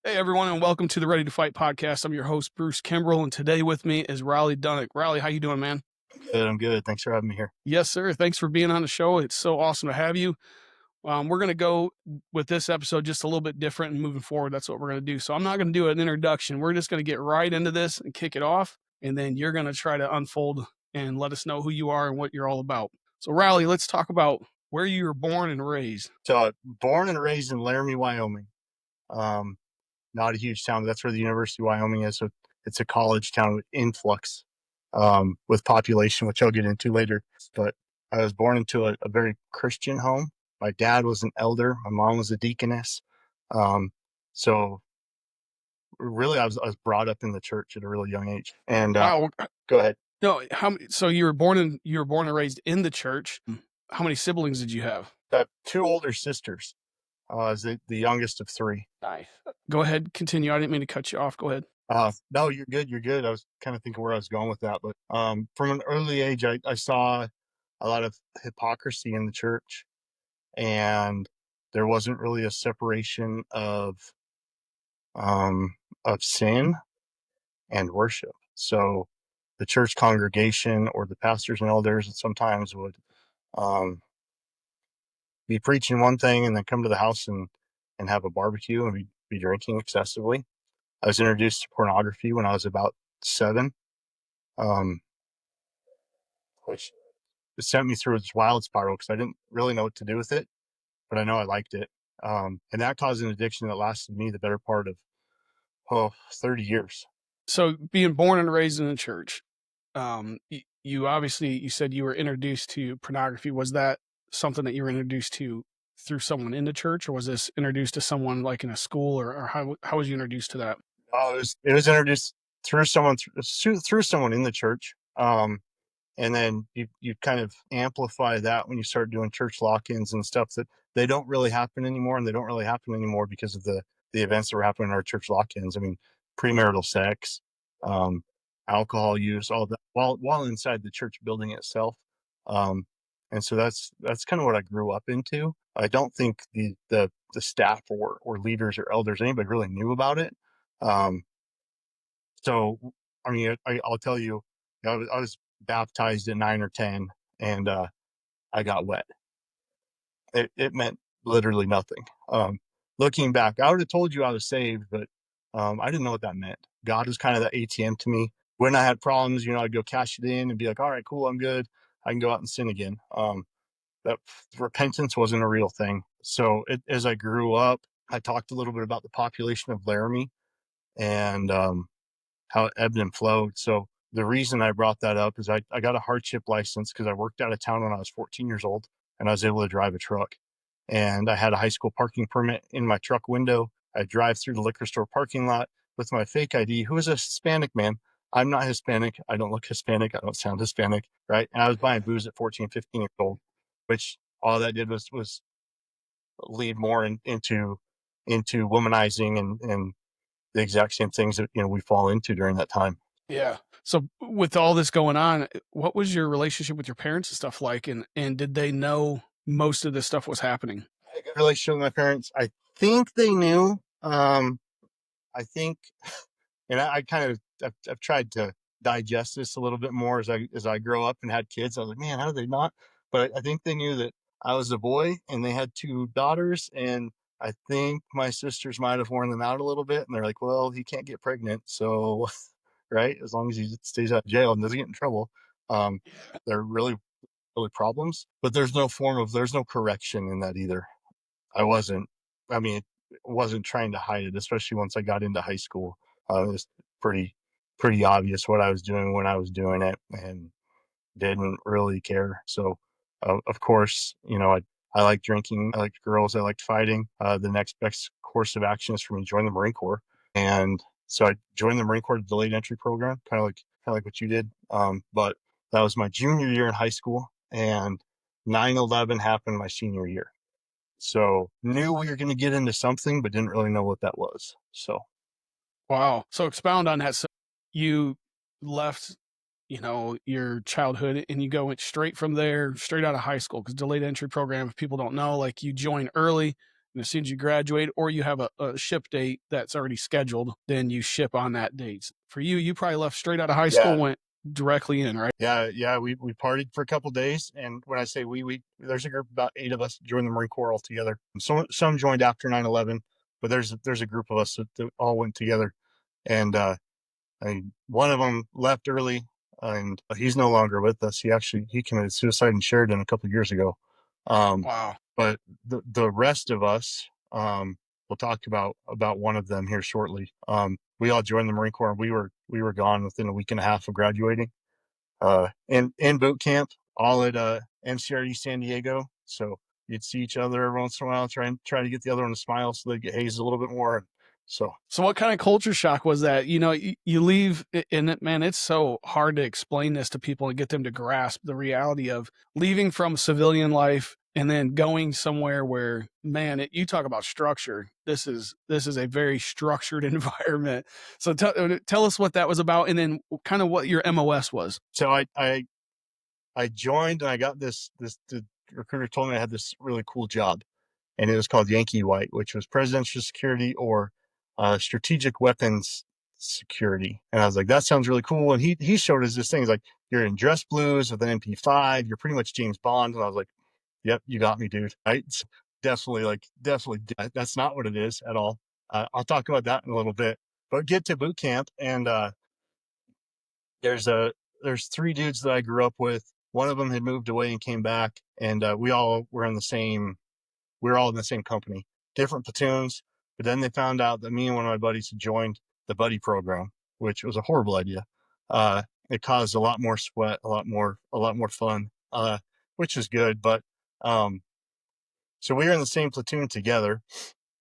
Hey everyone, and welcome to the Ready to Fight podcast. I'm your host, Bruce Kimbrell, and today with me is Rollie Dunnuck. Rollie, how you doing, man? Good, I'm good. Thanks for having me here. Yes, sir. Thanks for being on the show. It's so awesome to have you. We're going to go with this episode just a little bit different and moving forward. That's what we're going to do. So I'm not going to do an introduction. We're just going to get right into this and kick it off, and then you're going to try to unfold and let us know who you are and what you're all about. So Rollie, let's talk about where you were born and raised. So, born and raised in Laramie, Wyoming. Um, Not a huge town, but that's where the University of Wyoming is. So it's a college town with influx, with population, which I'll get into later. But I was born into a very Christian home. My dad was an elder. My mom was a deaconess. So really, I was brought up in the church at a really young age. And Wow. go ahead. No, so you were born and raised in the church. How many siblings did you have? I have two older sisters. I was the youngest of three. Nice. Go ahead, continue. I didn't mean to cut you off. Go ahead. No, you're good. You're good. I was kind of thinking where I was going with that, but from an early age, I saw a lot of hypocrisy in the church, and there wasn't really a separation of sin and worship. So the church congregation or the pastors and elders sometimes would um, be preaching one thing and then come to the house and have a barbecue and be drinking excessively. I was introduced to pornography when I was about 7. Um, which sent me through this wild spiral because I didn't really know what to do with it, but I know I liked it. And that caused an addiction that lasted me the better part of 30 years. So, being born and raised in the church, you obviously you said you were introduced to pornography. Was that something that you were introduced to through someone in the church, or was this introduced to someone like in a school, or how was you introduced to that? It was introduced through someone in the church. And then you kind of amplify that when you start doing church lock-ins and stuff that they don't really happen anymore, and they don't really happen anymore because of the events that were happening in our church lock-ins. I mean, premarital sex, um, alcohol use, all that while inside the church building itself. Um, and so that's kind of what I grew up into. I don't think the staff or leaders or elders, anybody really knew about it. Um, so, I mean, I'll tell you, I was baptized at 9 or 10, and I got wet. It meant literally nothing. Looking back, I would have told you I was saved, but I didn't know what that meant. God was kind of the ATM to me. When I had problems, I'd go cash it in and be like, all right, cool, I'm good. I can go out and sin again. That repentance wasn't a real thing. So as I grew up, I talked a little bit about the population of Laramie and how it ebbed and flowed. So the reason I brought that up is I got a hardship license because I worked out of town when I was 14 years old, and I was able to drive a truck. And I had a high school parking permit in my truck window. I drive through the liquor store parking lot with my fake ID. Who is a Hispanic man? I'm not Hispanic. I don't look Hispanic. I don't sound Hispanic, right? And I was buying booze at 14, 15 years old, which all that did was lead more into womanizing and the exact same things that we fall into during that time. Yeah. So, with all this going on, what was your relationship with your parents and stuff like, and did they know most of this stuff was happening? I had a good relationship with my parents. I think they knew. I think, and I kind of I've tried to digest this a little bit more as I grow up and had kids. I was like, man, how did they not? But I think they knew that I was a boy, and they had two daughters, and I think my sisters might have worn them out a little bit, and they're like, well, he can't get pregnant, so right, as long as he stays out of jail and doesn't get in trouble. They're really problems, but there's no correction in that either. I wasn't, I mean, wasn't trying to hide it, especially once I got into high school. It was pretty, pretty obvious what I was doing when I was doing it, and didn't really care. So, of course, I like drinking, I liked girls, I liked fighting. The next best course of action is for me to join the Marine Corps. And so I joined the Marine Corps delayed entry program, kind of like what you did. But that was my junior year in high school, and 9/11 happened my senior year. So knew we were going to get into something, but didn't really know what that was. So Wow. So, expound on that. So, you left, your childhood, and you straight from there, straight out of high school, because delayed entry program, if people don't know, like you join early And as soon as you graduate or you have a ship date that's already scheduled, then you ship on that date. For you, you probably left straight out of high school, Yeah. went directly in, right? Yeah. We partied for a couple days. And when I say we, there's a group of about 8 of us joined the Marine Corps all together. Some joined after 9/11, but there's a group of us that all went together. And, one of them left early, and he's no longer with us. He committed suicide in Sheridan a couple of years ago. Um, Wow. but the rest of us, we'll talk about one of them here shortly. We all joined the Marine Corps. We were gone within a week and a half of graduating. In boot camp, all at MCRD San Diego. So you'd see each other every once in a while, try to get the other one to smile so they get hazed a little bit more. So So what kind of culture shock was that? You leave, and man, it's so hard to explain this to people and get them to grasp the reality of leaving from civilian life and then going somewhere where, man, you talk about structure. This is a very structured environment. So tell us what that was about, and then kind of what your MOS was. so I joined, and I got the recruiter told me I had this really cool job, and it was called Yankee White, which was presidential security or strategic weapons security. And I was like, that sounds really cool. And he showed us this thing. He's like, you're in dress blues with an MP5. You're pretty much James Bond. And I was like, yep, you got me, dude. Right? So definitely. That's not what it is at all. I'll talk about that in a little bit. But get to boot camp, and there's a there's 3 dudes that I grew up with. One of them had moved away and came back, and we all were in the same. We were all in the same company, different platoons. But then they found out that me and one of my buddies had joined the buddy program, which was a horrible idea. It caused a lot more sweat, a lot more fun, which is good. But um, so we were in the same platoon together,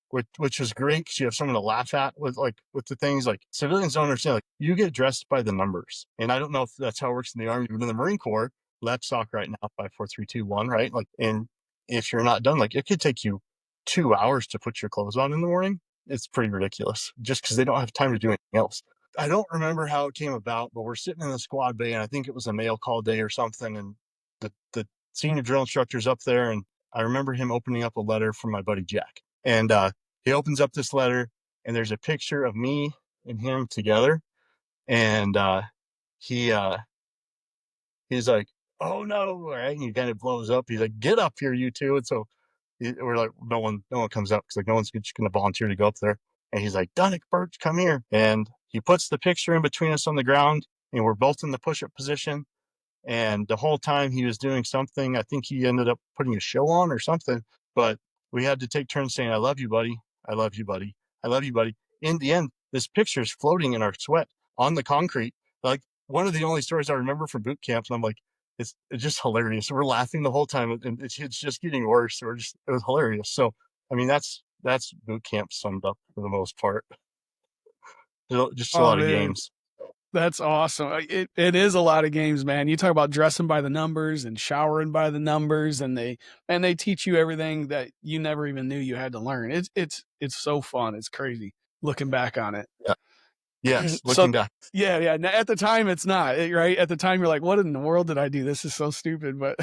which was great because you have someone to laugh at with the things. Like, civilians don't understand, like, you get dressed by the numbers. And I don't know if that's how it works in the Army, but in the Marine Corps, left sock right now, 5, 4, 3, 2, 1, right? Like, and if you're not done, like, it could take you 2 hours to put your clothes on in the morning. It's pretty ridiculous just because they don't have time to do anything else. I don't remember how it came about, but we're sitting in the squad bay, and I think it was a mail call day or something. And the senior drill instructor's up there, and I remember him opening up a letter from my buddy Jack. And he opens up this letter, and there's a picture of me and him together. And he he's like, "Oh no!" Right? And he kind of blows up. He's like, "Get up here, you two!" And so we're like, no one comes up because, like, no one's just going to volunteer to go up there. And he's like, "Dunnuck, Birch, come here!" And he puts the picture in between us on the ground, and we're both in the push-up position. And the whole time he was doing something, I think he ended up putting a show on or something. But we had to take turns saying, "I love you, buddy. I love you, buddy. I love you, buddy." In the end, this picture is floating in our sweat on the concrete. Like, one of the only stories I remember from boot camp. And I'm like, it's just hilarious. We're laughing the whole time, and it's just getting worse. It was hilarious. So, I mean, that's boot camp summed up for the most part. Just a Oh lot of man, games. that's awesome. It is a lot of games, man. You talk about dressing by the numbers and showering by the numbers, and they teach you everything that you never even knew you had to learn. It's so fun. It's crazy looking back on it. Yeah. Yes. So Looking back. yeah. At the time, it's not right. At the time, you're like, "What in the world did I do? This is so stupid." But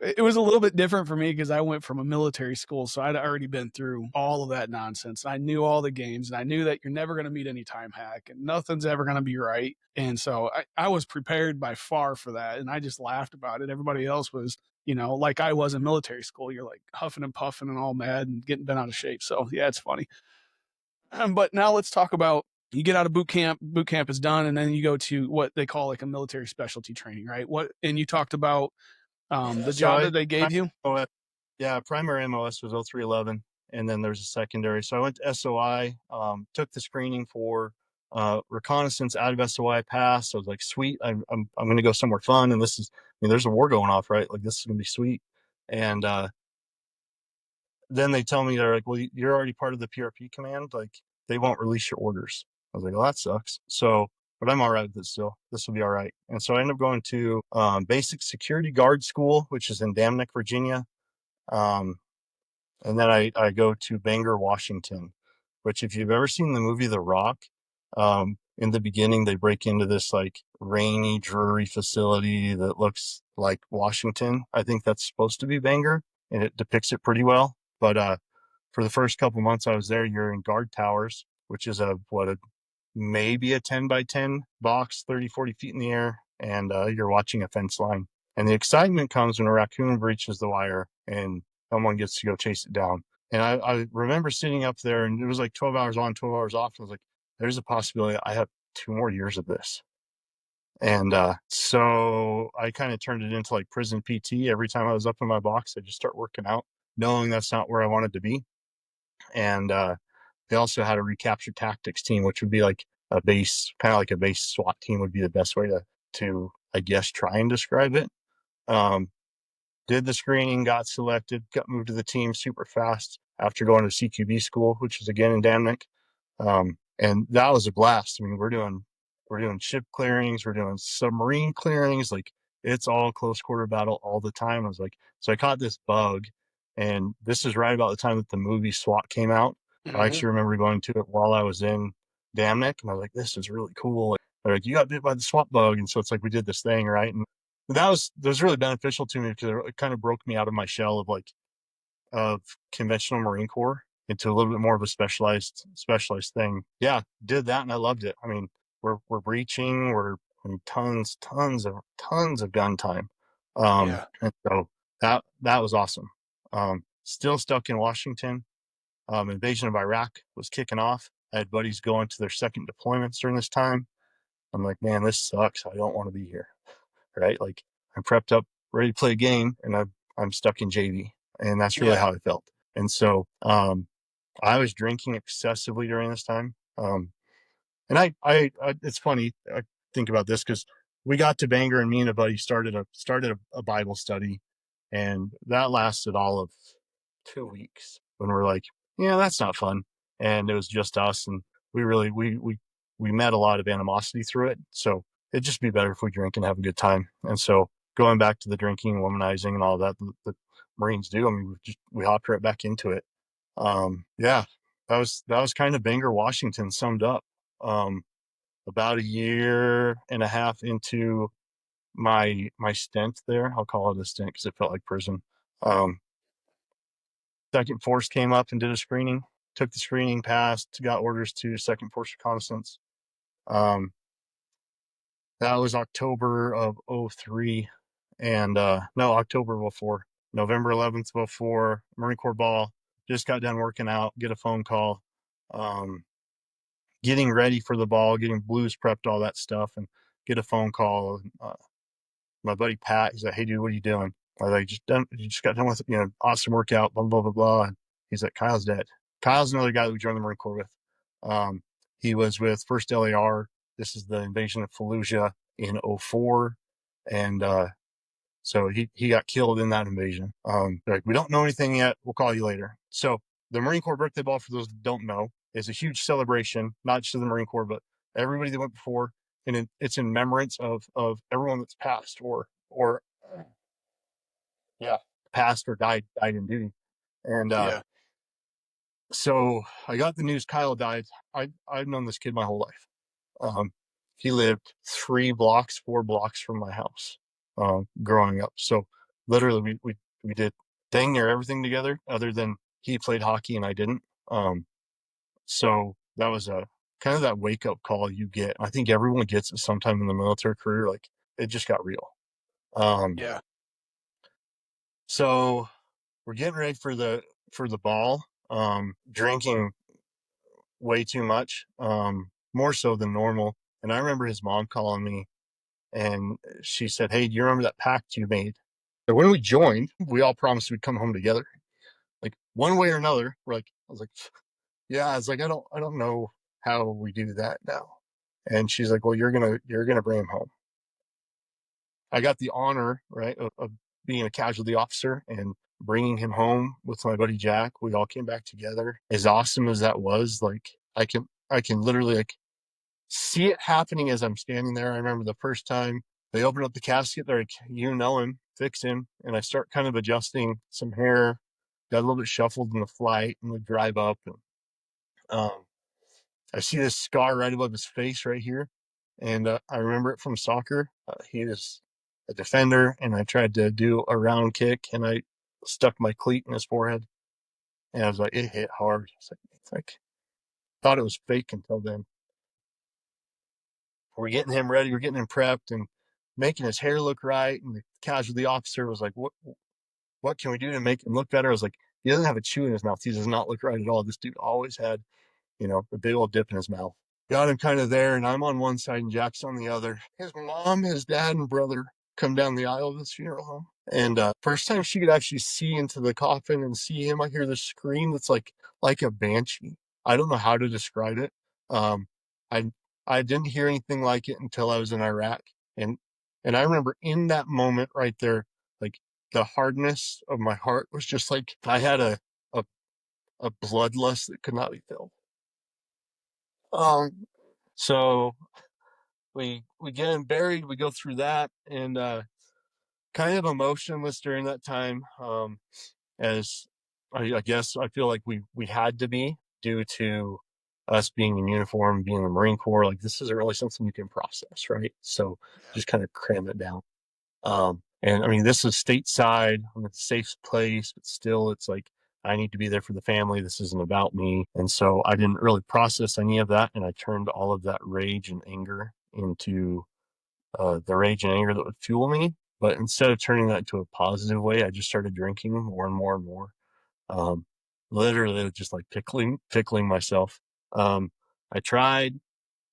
it was a little bit different for me because I went from a military school, so I'd already been through all of that nonsense. I knew all the games, and I knew that you're never going to meet any time hack, and nothing's ever going to be right. And so I was prepared by far for that, and I just laughed about it. Everybody else was, like I was in military school. You're like huffing and puffing and all mad and getting bent out of shape. So yeah, it's funny. But now let's talk about, you get out of boot camp. Boot camp is done, and then you go to what they call like a military specialty training, right? And you talked about Yeah. the So job that they gave you. primary MOS was 0311, and then there's a secondary. So I went to SOI, took the screening for reconnaissance out of SOI, passed. I was like, sweet, I'm going to go somewhere fun, and there's a war going off, right? Like, this is going to be sweet. And then they tell me, they're like, well, you're already part of the PRP command, like, they won't release your orders. I was like, well, that sucks. So, but I'm all right with it still. This will be all right. And so I ended up going to basic security guard school, which is in Damnick, Virginia. Um, and then I go to Bangor, Washington, which, if you've ever seen the movie The Rock, in the beginning, they break into this, like, rainy, dreary facility that looks like Washington. I think that's supposed to be Bangor, and it depicts it pretty well. But for the first couple months I was there, you're in guard towers, which is maybe a 10 by 10 box, 30, 40 feet in the air, and you're watching a fence line. And the excitement comes when a raccoon breaches the wire and someone gets to go chase it down. And I remember sitting up there, and it was like 12 hours on, 12 hours off. And I was like, there's a possibility I have 2 more years of this. And so I kind of turned it into like prison PT. Every time I was up in my box, I just start working out, knowing that's not where I wanted to be. And they also had a recapture tactics team, which would be like a base, kind of like a base SWAT team would be the best way to I guess try and describe it. Um, did the screening, got selected, got moved to the team super fast after going to CQB school, which is again in Damnick. And that was a blast. I mean, we're doing ship clearings, we're doing submarine clearings, like it's all close quarter battle all the time. I was like, so I caught this bug, and this is right about the time that the movie SWAT came out. I Hmm. actually remember going to it while I was in Damnick, and I was like, this is really cool. They're like, you got bit by the SWAT bug, and so it's like we did this thing, right? And that was really beneficial to me because it kind of broke me out of my shell of conventional Marine Corps into a little bit more of a specialized thing. Yeah, did that and I loved it. I mean, we're breaching, we're I mean, tons of gun time. Yeah. And so that was awesome. Still stuck in Washington. Invasion of Iraq was kicking off. I had buddies going to their second deployments during this time. I'm like, man, this sucks. I don't want to be here. Right? Like I'm prepped up, ready to play a game, and I'm stuck in JV, and that's really Yeah. how I felt. And so I was drinking excessively during this time. And I it's funny. I think about this because we got to Bangor, and me and a buddy started a Bible study, and that lasted all of 2 weeks. When we're like, yeah, that's not fun, and it was just us, and we really we met a lot of animosity through it. So it'd just be better if we drink and have a good time. And so going back to the drinking, womanizing, and all that the Marines do, I mean, we hopped right back into it. Yeah, that was kind of Bangor, Washington summed up. Um, about a year and a half into my stint there, I'll call it a stint because it felt like prison. Um, Second Force came up and did a screening, took the screening, passed, got orders to Second Force Reconnaissance. Um, that was October of '03, and no, October of '04, November 11th of '04, Marine Corps ball. Just got done working out, get a phone call. Um, Getting ready for the ball, getting blues prepped, all that stuff, and get a phone call. My buddy Pat, he's like, "Hey, dude, what are you doing?" I was like, You just got done with awesome workout, blah blah blah blah." And he's like, "Kyle's dead." Kyle's another guy that we joined the Marine Corps with. He was with First LAR. This is the invasion of Fallujah in '04, and so he got killed in that invasion. They're like, we don't know anything yet. We'll call you later. So the Marine Corps birthday ball, for those that don't know, is a huge celebration, not just of the Marine Corps, but everybody that went before, and it's in remembrance of everyone that's passed or yeah, passed or died in duty. And Yeah. so I got the news Kyle died. I've known this kid my whole life. Um, he lived 3 blocks, 4 blocks from my house growing up. So literally, we did dang near everything together, other than he played hockey and I didn't. So that was a kind of that wake up call you get. I think everyone gets it sometime in the military career. Like it just got real. Um, Yeah. so we're getting ready for the ball. Drinking way too much, more so than normal. And I remember his mom calling me, and she said, "Hey, do you remember that pact you made?" So when we joined, we all promised we'd come home together, like one way or another. I was like, "Yeah." I was like, I don't know how we do that now." And she's like, "Well, you're gonna bring him home." I got the honor, right, of being a casualty officer and bringing him home with my buddy Jack. We all came back together. As awesome as that was, like I can literally like see it happening as I'm standing there. I remember the first time they opened up the casket, they're like, "You know him, fix him." And I start kind of adjusting some hair, got a little bit shuffled in the flight and the drive up. And um, I see this scar right above his face right here. And I remember it from soccer. He was a defender, and I tried to do a round kick, and I stuck my cleat in his forehead. And I was like, it hit hard. It's like thought it was fake until then. We're getting him ready, we're getting him prepped and making his hair look right. And the casualty officer was like, what can we do to make him look better? I was like, he doesn't have a chew in his mouth. He does not look right at all. This dude always had, a big old dip in his mouth. Got him kind of there, and I'm on one side and Jack's on the other. His mom, his dad, and brother come down the aisle of this funeral home. And first time she could actually see into the coffin and see him, I hear this scream that's like a banshee. I don't know how to describe it. Um, I I didn't hear anything like it until I was in Iraq, and and I remember in that moment right there, like the hardness of my heart was just like I had a, a bloodlust that could not be filled. Um, so we get him buried, we go through that, and kind of emotionless during that time. As I guess I feel like we had to be due to us being in uniform, being in the Marine Corps. Like this isn't really something you can process, right? So just kind of cram it down. And I mean, this is stateside, I'm in a safe place, but still, it's like I need to be there for the family. This isn't about me. And so I didn't really process any of that. And I turned all of that rage and anger into the rage and anger that would fuel me. But instead of turning that into a positive way, I just started drinking more and more and more. Um, Literally just like pickling myself. Um, I tried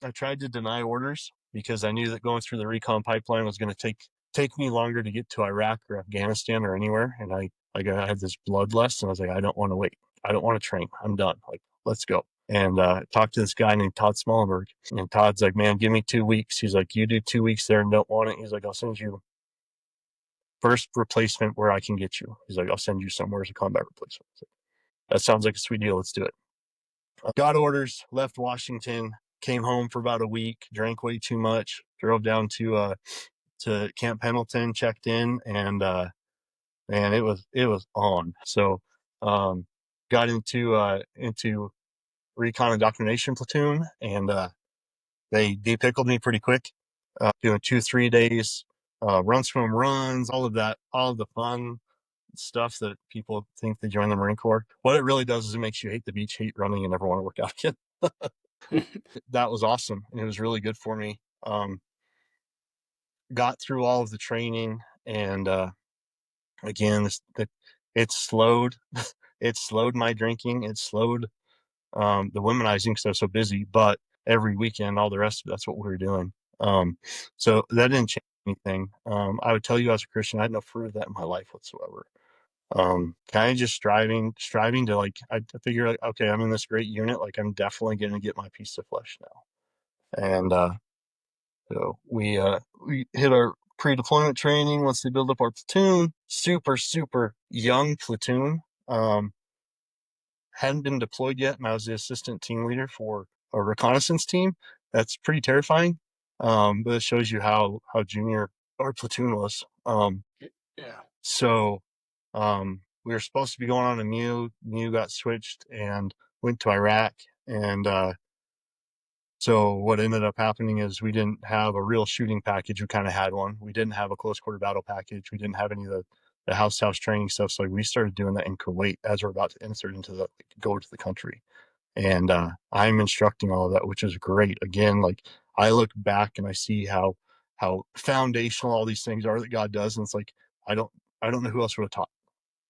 I tried to deny orders because I knew that going through the recon pipeline was going to take me longer to get to Iraq or Afghanistan or anywhere. And I had this bloodlust, and I was like, I don't want to wait. I don't want to train. I'm done. Like, let's go. And talked to this guy named Todd Smallenberg. And Todd's like, man, give me 2 weeks. He's like, you do 2 weeks there and don't want it. He's like, I'll send you first replacement where I can get you. He's like, I'll send you somewhere as a combat replacement. Like, that sounds like a sweet deal. Let's do it. Got orders, left Washington, came home for about a week, drank way too much, drove down to Camp Pendleton, checked in, and man, it was on. So got into recon indoctrination platoon, and they depickled me pretty quick, doing 2 3 days, run swim runs, all of the fun stuff that people think they join the Marine Corps. What it really does is it makes you hate the beach, hate running, and never want to work out again. That was awesome, and it was really good for me. Got through all of the training, and again, it slowed. It slowed my drinking. It slowed the womanizing because I was so busy. But every weekend, all the rest of it, that's what we were doing. Um, so that didn't change anything. I would tell you, as a Christian, I had no fruit of that in my life whatsoever. Kind of just striving to like. I figure, like, okay, I'm in this great unit. Like, I'm definitely going to get my piece of flesh now. And so we hit our pre-deployment training once they build up our platoon. Super young platoon. Um, hadn't been deployed yet, and I was the assistant team leader for a reconnaissance team. That's pretty terrifying. But it shows you how junior our platoon was. Yeah. So we were supposed to be going on a MEU got switched and went to Iraq, and so what ended up happening is we didn't have a real shooting package. We kind of had one. We didn't have a close quarter battle package. We didn't have any of the house training stuff. So we started doing that in Kuwait as we're about to insert into go to the country. And I'm instructing all of that, which is great. Again, like I look back and I see how foundational all these things are that God does, and it's like I don't I don't know who else would have taught,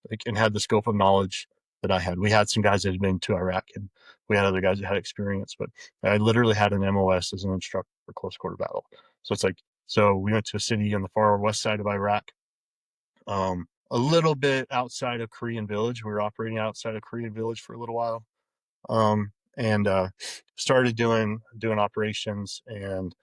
like, and had the scope of knowledge that I had. We had some guys that had been to Iraq, and we had other guys that had experience, but I literally had an MOS as an instructor for close quarter battle. So it's like, so we went to a city on the far west side of Iraq, a little bit outside of Korean Village. We were operating outside of Korean Village for a little while, and started doing operations. And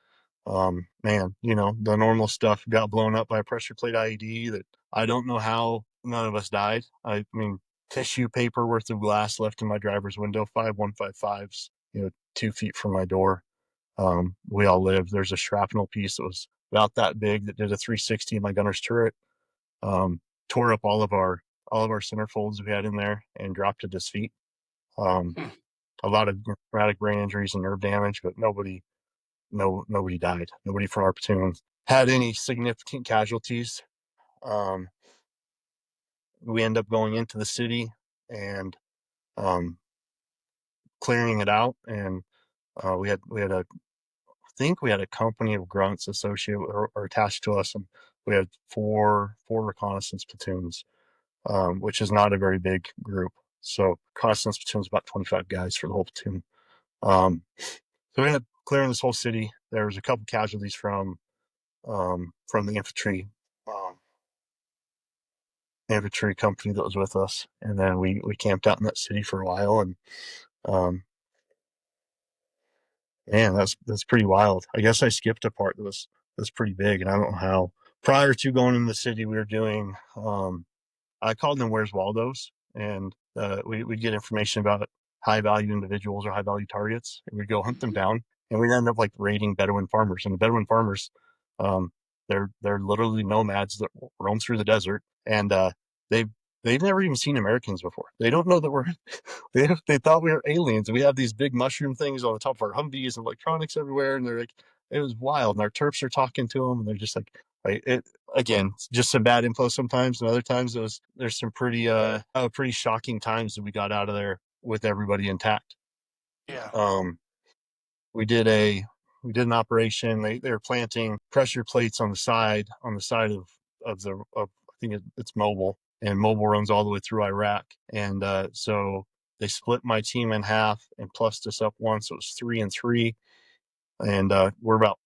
man, the normal stuff got blown up by a pressure plate IED that I don't know how none of us died. I mean, tissue paper worth of glass left in my driver's window, 5155s, 2 feet from my door. We all lived. There's a shrapnel piece that was about that big that did a 360 in my gunner's turret. Tore up all of our centerfolds we had in there and dropped at his feet. Um, Hmm. a lot of traumatic brain injuries and nerve damage, but nobody died. Nobody from our platoon had any significant casualties. Um, we end up going into the city, and um, clearing it out, and we had a I think we had a company of grunts associated or attached to us, and we had four reconnaissance platoons, which is not a very big group. So reconnaissance platoon is about 25 guys for the whole platoon. So we ended up clearing this whole city. There was a couple casualties from the um, infantry company that was with us, and then we camped out in that city for a while, and um, man, that's pretty wild. I guess I skipped a part that's pretty big, and I don't know how. Prior to going in the city, we were doing I called them Where's Waldo's, and we'd get information about high value individuals or high value targets, and we'd go hunt them down, and we'd end up like raiding Bedouin farmers. And the Bedouin farmers, um, they're literally nomads that roam through the desert, and they've they've never even seen Americans before. They don't know that we're they thought we were aliens. We have these big mushroom things on the top of our Humvees and electronics everywhere, and they're like, it was wild. And our Terps are talking to them, and they're just like it again, just some bad info sometimes, and other times there's some pretty shocking times that we got out of there with everybody intact. Yeah. Um, we did a we did an operation. They were planting pressure plates on the side of I think it's Mobile, and Mobile runs all the way through Iraq, and so they split my team in half and plussed us up once. So it was 3-3, and we're about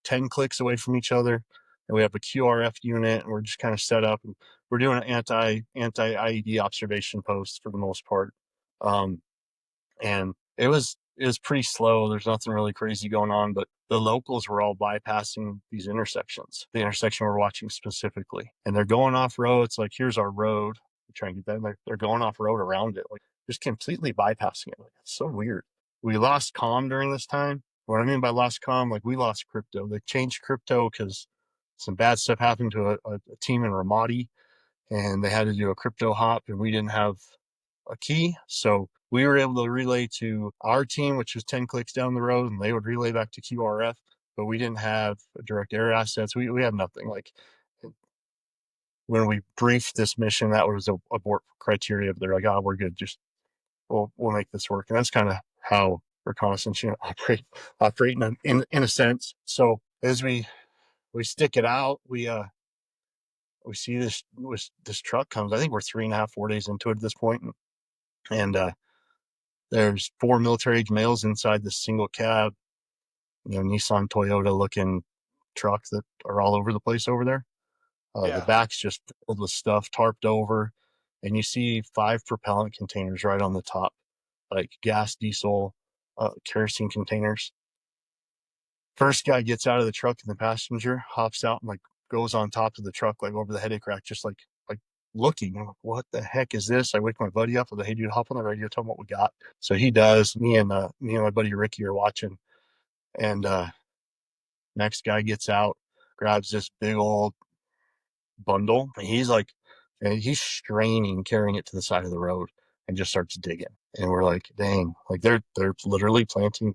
10 clicks away from each other, and we have a QRF unit, and we're just kind of set up, and we're doing an anti IED observation post for the most part. um, and it was pretty slow. There's nothing really crazy going on, but the locals were all bypassing these intersections, the intersection we're watching specifically, and they're going off road. It's like, here's our road. We're trying to get that. They're going off road around it, like just completely bypassing it. Like, it's so weird. We lost comm during this time. What I mean by lost comm, like we lost crypto. They changed crypto because some bad stuff happened to a team in Ramadi, and they had to do a crypto hop, and we didn't have a key. So we were able to relay to our team, which was 10 clicks down the road, and they would relay back to QRF, but we didn't have direct air assets. We had nothing. Like, when we briefed this mission, that was a abort criteria. They're like, oh, we're good. Just we'll make this work. And that's kind of how reconnaissance unit operate in a sense. So as we stick it out, we see this truck comes. I think we're 3.5, 4 days into it at this point, and there's 4 military age males inside this single cab, Nissan Toyota looking truck that are all over the place over there. The Yeah. back's just filled with stuff, tarped over, and you see 5 propellant containers right on the top, like gas, diesel, kerosene containers. First guy gets out of the truck, and the passenger hops out and like goes on top of the truck, like over the headache rack, just like looking. I'm like, what the heck is this? I wake my buddy up. I was like, hey dude, hop on the radio, tell him what we got. So he does. Me and my buddy Ricky are watching, and next guy gets out, grabs this big old bundle, and he's straining, carrying it to the side of the road, and just starts digging. And we're like, dang, like they're literally planting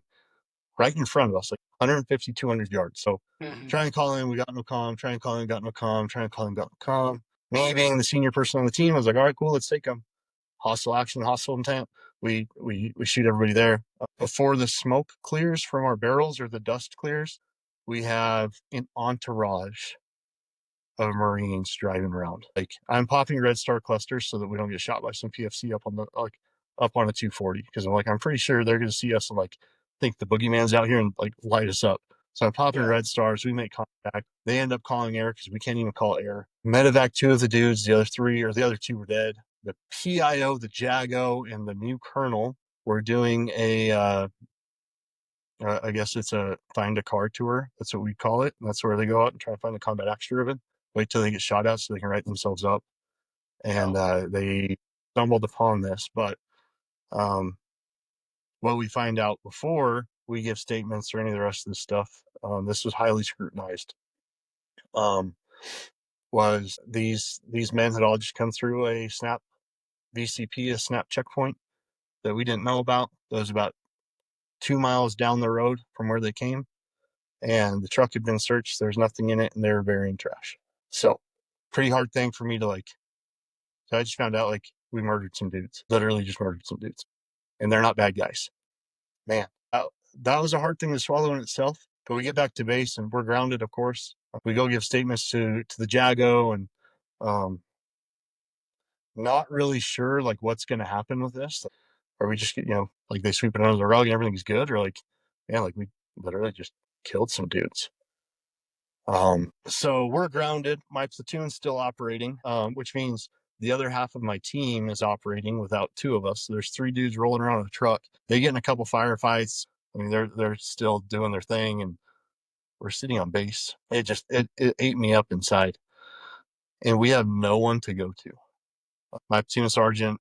right in front of us, like 150, 200 yards. So Mhm. try and call in, we got no comm. Try and call in, got no comm. Try and call in, got no comm. Me being the senior person on the team, I was like, all right, cool, let's take them. Hostile action, hostile intent. We shoot everybody there. Before the smoke clears from our barrels or the dust clears, we have an entourage of Marines driving around. Like, I'm popping red star clusters so that we don't get shot by some PFC up on a 240, because I'm pretty sure they're going to see us and like think the boogeyman's out here and like light us up. So I'm popping Yeah. red stars. We make contact. They end up calling air because we can't even call air. Medevac 2 of the dudes. The other 2 were dead. The PIO, the JAGO, and the new colonel were doing I guess it's a find a car tour. That's what we call it. And that's where they go out and try to find a combat axe driven. Wait till they get shot at so they can write themselves up. Yeah. And they stumbled upon this. But um, what we find out before we give statements or any of the rest of this stuff, this was highly scrutinized. Um, was these men had all just come through a snap VCP, a snap checkpoint that we didn't know about. That was about 2 miles down the road from where they came, and the truck had been searched. There's nothing in it, and they were burying trash. So, pretty hard thing for me to like. So I just found out, like, we murdered some dudes, literally just murdered some dudes, and they're not bad guys. Man, that was a hard thing to swallow in itself. But we get back to base and we're grounded, of course. We go give statements to the JAGO, and um, not really sure like what's going to happen with this. Are we just, like they sweep it under the rug and everything's good, or like, yeah, like we literally just killed some dudes. So we're grounded. My platoon's still operating, which means the other half of my team is operating without two of us. So there's three dudes rolling around in a truck. They get in a couple firefights. I mean, they're still doing their thing, and we're sitting on base. It ate me up inside, and we have no one to go to. My platoon sergeant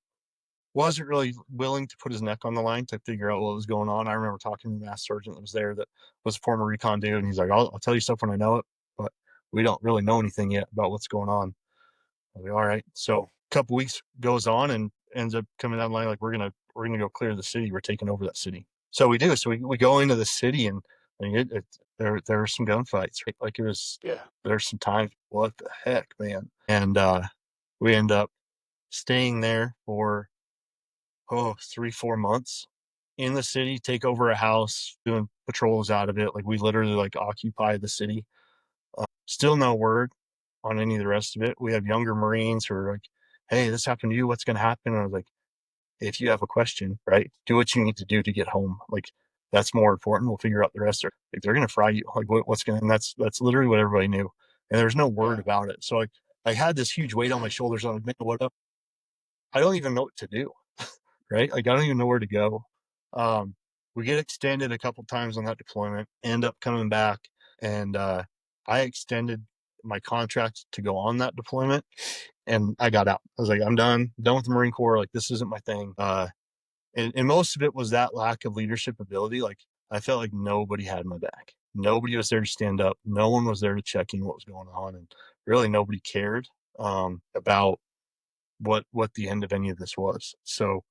wasn't really willing to put his neck on the line to figure out what was going on. I remember talking to the master sergeant that was there, that was a former recon dude, and he's like, I'll tell you stuff when I know it, but we don't really know anything yet about what's going on. I was like, all right. So a couple weeks goes on and ends up coming down the line like, we're gonna go clear the city. We're taking over that city. So we do. So we go into the city, and I mean, there were some gunfights. Right? Like it was. Yeah. There's some times. What the heck, man? And we end up staying there for 3-4 months in the city, take over a house, doing patrols out of it. Like we literally like occupy the city. Still no word on any of the rest of it. We have younger Marines who are like, hey, this happened to you. What's going to happen? And I was like, if you have a question, right, do what you need to do to get home. Like that's more important. We'll figure out the rest. Like they're going to fry you. Like what's going to, and that's literally what everybody knew. And there's no word about it. So I had this huge weight on my shoulders. I'm like, man, what up? I don't even know what to do. Right? Like I don't even know where to go. We get extended a couple times on that deployment, end up coming back, and I extended my contract to go on that deployment, and I got out. I was like, I'm done with the Marine Corps. Like this isn't my thing. And most of it was that lack of leadership ability. Like I felt like nobody had my back. Nobody was there to stand up. No one was there to check in what was going on, and really nobody cared about what the end of any of this was. So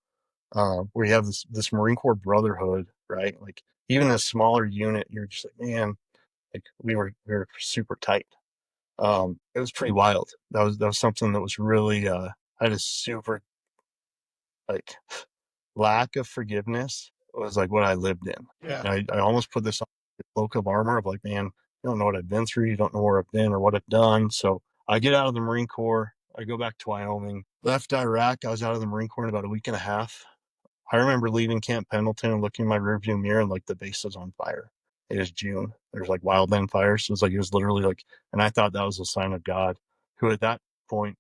where you have this Marine Corps brotherhood, right? Like even a smaller unit, you're just like, man, like we were super tight. It was pretty wild. That was something that was really I had a super like lack of forgiveness was like what I lived in. Yeah. And I almost put this on the cloak of armor of like, man, you don't know what I've been through, you don't know where I've been or what I've done. So I get out of the Marine Corps, I go back to Wyoming, left Iraq, I was out of the Marine Corps in about a week and a half. I remember leaving Camp Pendleton and looking in my rearview mirror, and like the base was on fire. It was June. There's like wildland fires. So it was literally like, and I thought that was a sign of God, who at that point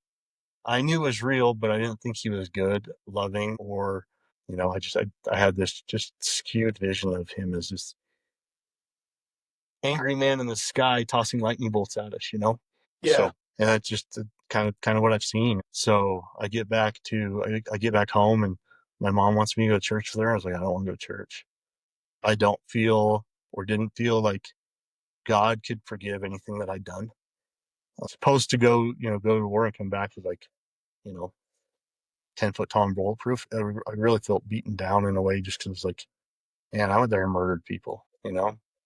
I knew was real, but I didn't think he was good, loving, or I had this just skewed vision of him as this angry man in the sky tossing lightning bolts at us. Yeah. So, and that's just kind of what I've seen. So I get back home, and my mom wants me to go to church with her. I was like, I don't want to go to church. I don't feel or didn't feel like God could forgive anything that I'd done. I was supposed to go to war and come back with like, you know, 10-foot tall and bulletproof. I really felt beaten down in a way just because like, man, I went there and murdered people. And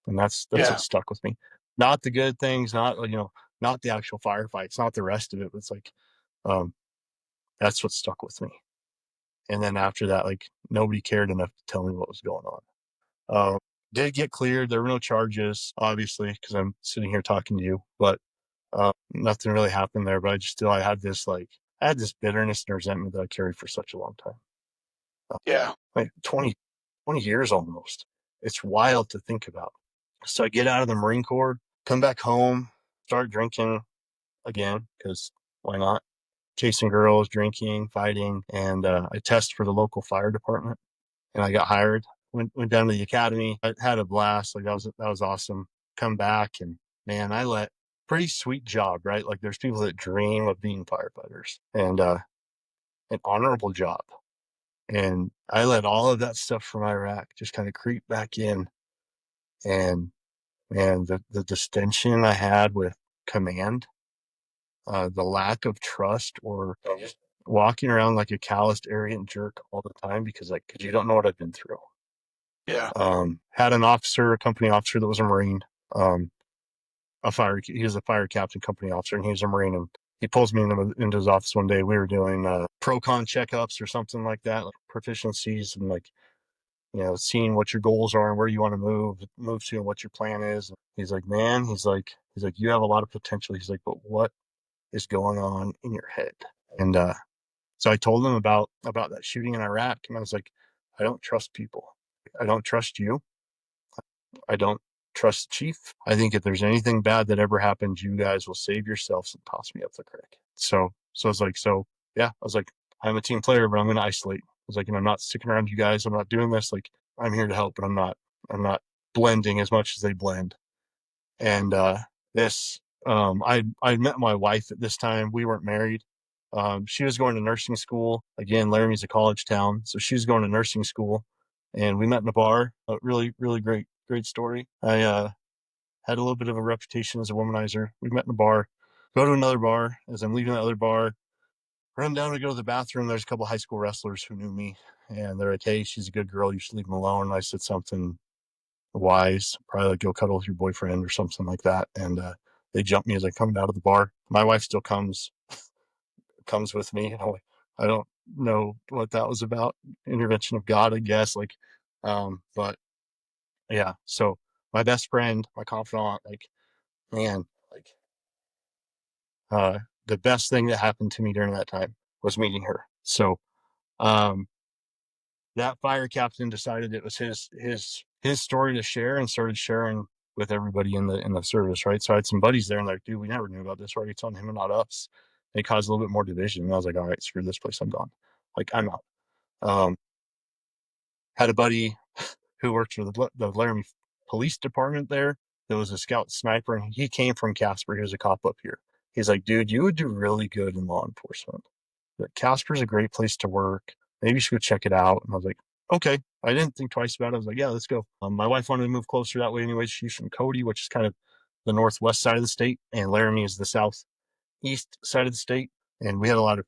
that's what Yeah. stuck with me. Not the good things, not the actual firefights, not the rest of it. But it's like, um, that's what stuck with me. And then after that, like nobody cared enough to tell me what was going on. Did get cleared. There were no charges, obviously, because I'm sitting here talking to you, but nothing really happened there. But I had this bitterness and resentment that I carried for such a long time. Yeah. Like 20 years almost. It's wild to think about. So I get out of the Marine Corps, come back home, start drinking again, because why not? Chasing girls, drinking, fighting, and I test for the local fire department, and I got hired. Went down to the academy. I had a blast. Like that was awesome. Come back, and man, pretty sweet job, right? Like there's people that dream of being firefighters, and an honorable job. And I let all of that stuff from Iraq just kind of creep back in, and man, the distension I had with command, the lack of trust, or just walking around like a calloused, arrogant jerk all the time because you don't know what I've been through. Yeah. Had an officer, a company officer that was a Marine, he was a fire captain, company officer, and he was a Marine. And he pulls me into his office one day. We were doing pro-con checkups or something like that, like proficiencies and like, seeing what your goals are and where you want to move to and what your plan is. He's like, man, he's like, you have a lot of potential. He's like, but what is going on in your head? And so I told him about that shooting in Iraq, and I was like, I don't trust people. I don't trust you. I don't trust the chief. I think if there's anything bad that ever happens, you guys will save yourselves and toss me up the creek. So I was like, yeah, I was like, I'm a team player, but I'm going to isolate. I was like, I'm not sticking around you guys. I'm not doing this. Like, I'm here to help, but I'm not blending as much as they blend. And this, I met my wife at this time. We weren't married. She was going to nursing school. Again, Laramie's a college town, so she was going to nursing school, and we met in a bar. A really, really great story. I had a little bit of a reputation as a womanizer. We met in a bar. Go to another bar. As I'm leaving that other bar, run down to go to the bathroom. There's a couple of high school wrestlers who knew me, and they're like, "Hey, she's a good girl. You should leave them alone." And I said something wise, probably like go cuddle with your boyfriend or something like that. And they jumped me as I come out of the bar. My wife still comes with me. I don't know what that was about. Intervention of God, I guess. But yeah. So my best friend, my confidant, like, man, like, uh, the best thing that happened to me during that time was meeting her. So um, that fire captain decided it was his story to share and started sharing with everybody in the service, right? So I had some buddies there and they're like, dude, we never knew about this. Why are you telling him and not us? And it caused a little bit more division. And I was like, all right, screw this place. I'm gone. Like, I'm out. Um, had a buddy who worked for the Laramie Police Department there. There was a scout sniper, and he came from Casper. He was a cop up here. He's like, dude, you would do really good in law enforcement. But Casper's a great place to work. Maybe you should go check it out. And I was like, okay. I didn't think twice about it. I was like, yeah, let's go. My wife wanted to move closer that way anyway. She's from Cody, which is kind of the northwest side of the state, and Laramie is the southeast side of the state. And we had a lot of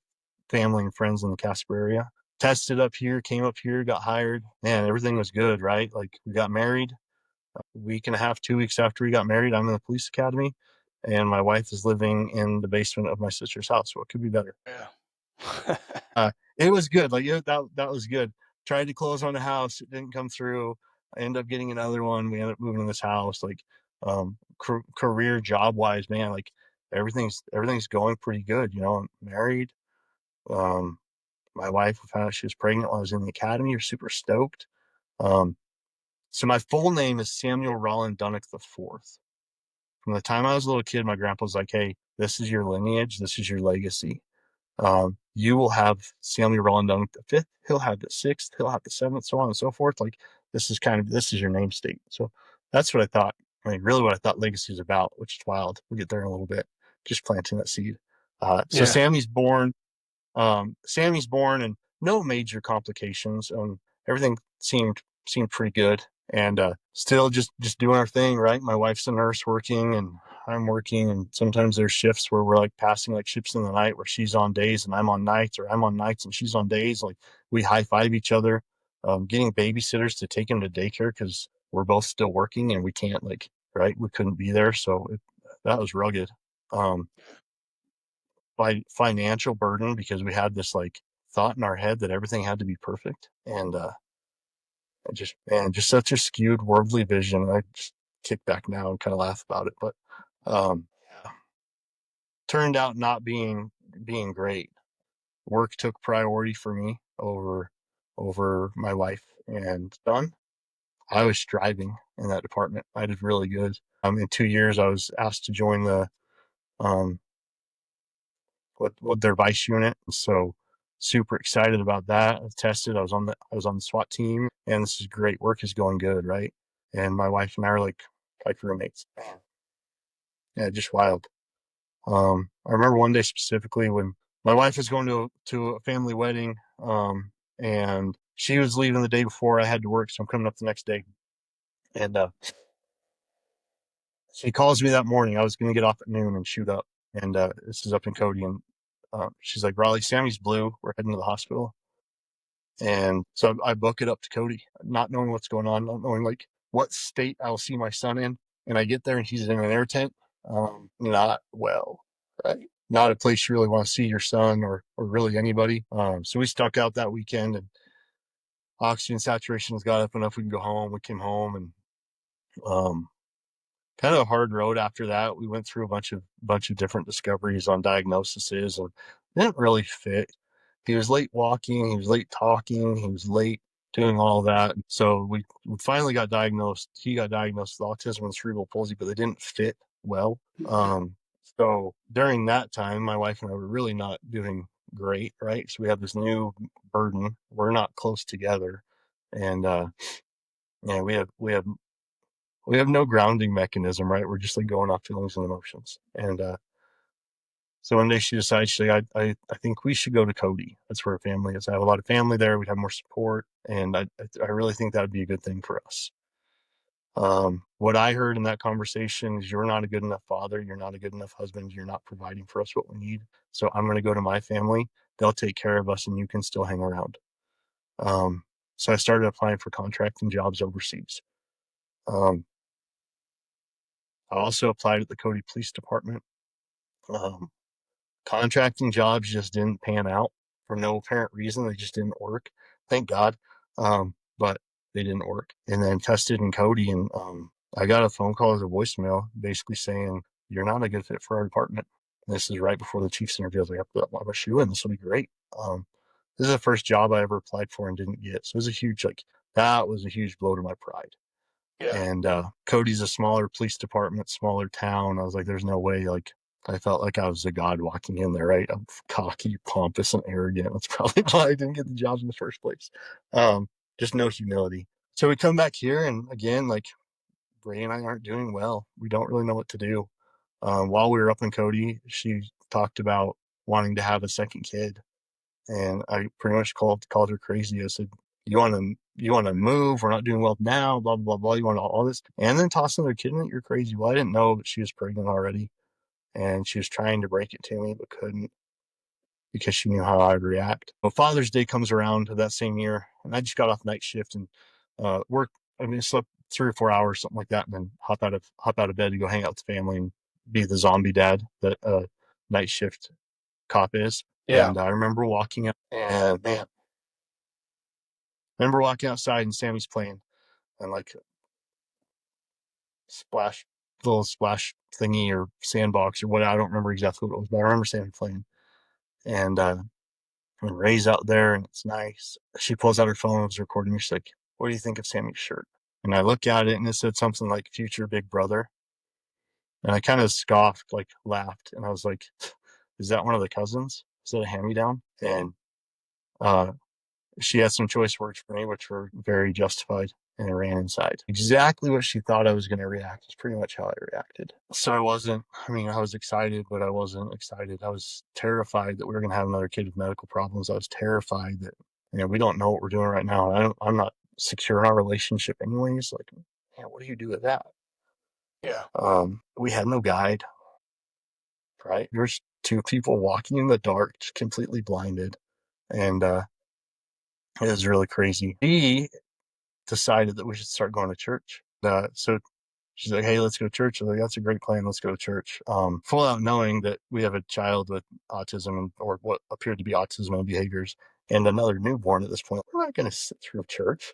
family and friends in the Casper area. Tested up here, came up here, got hired. Man, everything was good, right? Like, we got married a week and a half, 2 weeks after we got married. I'm in the police academy, and my wife is living in the basement of my sister's house. What could be better? Yeah. It was good. Like, that was good. Tried to close on a house, it didn't come through. I ended up getting another one. We ended up moving in this house. Like, career job wise, man, like everything's going pretty good. I'm married. Um, my wife found out she was pregnant while I was in the academy. We're super stoked. Um, so my full name is Samuel Rollie Dunnuck the Fourth. From the time I was a little kid, my grandpa was like, "Hey, this is your lineage. This is your legacy. You will have Samuel Rollie Dunnuck the Fifth. He'll have the sixth. He'll have the seventh, so on and so forth. Like, this is your name state." So that's what I thought. I mean, really, what I thought legacy is about, which is wild. We'll get there in a little bit. Just planting that seed. So Yeah. Sammy's born and no major complications. Everything seemed pretty good, and still just doing our thing, right? My wife's a nurse working, and I'm working, and sometimes there's shifts where we're like passing like ships in the night, where she's on days and I'm on nights, or I'm on nights and she's on days. Like, we high five each other. Getting babysitters to take him to daycare because we're both still working and we can't, like, right? We couldn't be there, so that was rugged. Um, financial burden because we had this like thought in our head that everything had to be perfect, and just such a skewed worldly vision. I just kick back now and kind of laugh about it, but yeah, turned out not being great. Work took priority for me over my wife and son. I was striving in that department. I did really good. In 2 years I was asked to join the um with their vice unit. So super excited about that. I've tested. I was on the SWAT team, and this is great. Work is going good, right? And my wife and I are like roommates. Yeah, just wild. I remember one day specifically when my wife was going to a family wedding, and she was leaving the day before I had to work, so I'm coming up the next day, and she calls me that morning. I was going to get off at noon and shoot up, and this is up in Cody, and she's like, "Rollie, Sammy's blue. We're heading to the hospital." And so I book it up to Cody, not knowing what's going on, not knowing like what state I'll see my son in. And I get there and he's in an air tent. Not well, right? not a place you really want to see your son or really anybody. So we stuck out that weekend, and oxygen saturations got up enough we can go home. We came home, and um, kind of a hard road after that. We went through a bunch of different discoveries on diagnoses, and it didn't really fit. He was late walking, he was late talking, he was late doing all that. So we finally got diagnosed. He got diagnosed with autism and cerebral palsy, but they didn't fit well. So during that time, my wife and I were really not doing great, right? So we have this new burden. We're not close together, and yeah, we have no grounding mechanism, right? We're just like going off feelings and emotions. And so one day she decided, she's like, I think we should go to Cody. That's where her family is. I have a lot of family there. We'd have more support. And I really think that would be a good thing for us. What I heard in that conversation is, you're not a good enough father. You're not a good enough husband. You're not providing for us what we need. So I'm going to go to my family. They'll take care of us, and you can still hang around. Um, so I started applying for contracting jobs overseas. Um, I also applied at the Cody Police Department. Um, Contracting jobs just didn't pan out for no apparent reason. They just didn't work. Thank God. But they didn't work. And then tested in Cody, and I got a phone call as a voicemail basically saying, you're not a good fit for our department. And this is right before the chief's interview. I was like, I'm a shoe in. This will be great. This is the first job I ever applied for and didn't get. So it was a huge, that was a huge blow to my pride. Yeah. And Cody's a smaller police department, smaller town. I was like, there's no way. I felt like I was a god walking in there, right? I'm cocky, pompous, and arrogant. That's probably why I didn't get the job in the first place. Just no humility. So we come back here, and again, Ray and I aren't doing well. We don't really know what to do. While we were up in Cody, she talked about wanting to have a second kid, and I pretty much called her crazy. I said, you want to move? We're not doing well now. Blah blah blah. You want all this, and then toss another kid in it? You're crazy. Well, I didn't know that she was pregnant already, and she was trying to break it to me but couldn't, because she knew how I'd react. Well, Father's Day comes around that same year, and I just got off night shift and worked. I mean, slept 3 or 4 hours, something like that, and then hop out of bed to go hang out with the family and be the zombie dad that night shift cop is. Yeah. And I remember walking out, and man, I remember walking outside, and Sammy's playing, and splash little splash thingy or sandbox or what, I don't remember exactly what it was, but I remember Sammy playing. And when Ray's out there and it's nice, she pulls out her phone and was recording me. She's like, what do you think of Sammy's shirt? And I look at it, and it said something like future big brother. And I kind of scoffed, laughed, and I was like, is that one of the cousins? Is that a hand me down? And uh, she had some choice words for me, which were very justified, and I ran inside. Exactly what she thought I was going to react is pretty much how I reacted. So I was excited, but I wasn't excited. I was terrified that we were going to have another kid with medical problems. I was terrified that, we don't know what we're doing right now. I'm not secure in our relationship anyways. Man, what do you do with that? Yeah. We had no guide, right? There's two people walking in the dark, just completely blinded. And it was really crazy. He decided that we should start going to church. So she's like, hey, let's go to church. I was like, that's a great plan. Let's go to church. Full out knowing that we have a child with autism, or what appeared to be autism behaviors, and another newborn at this point. We're not going to sit through church.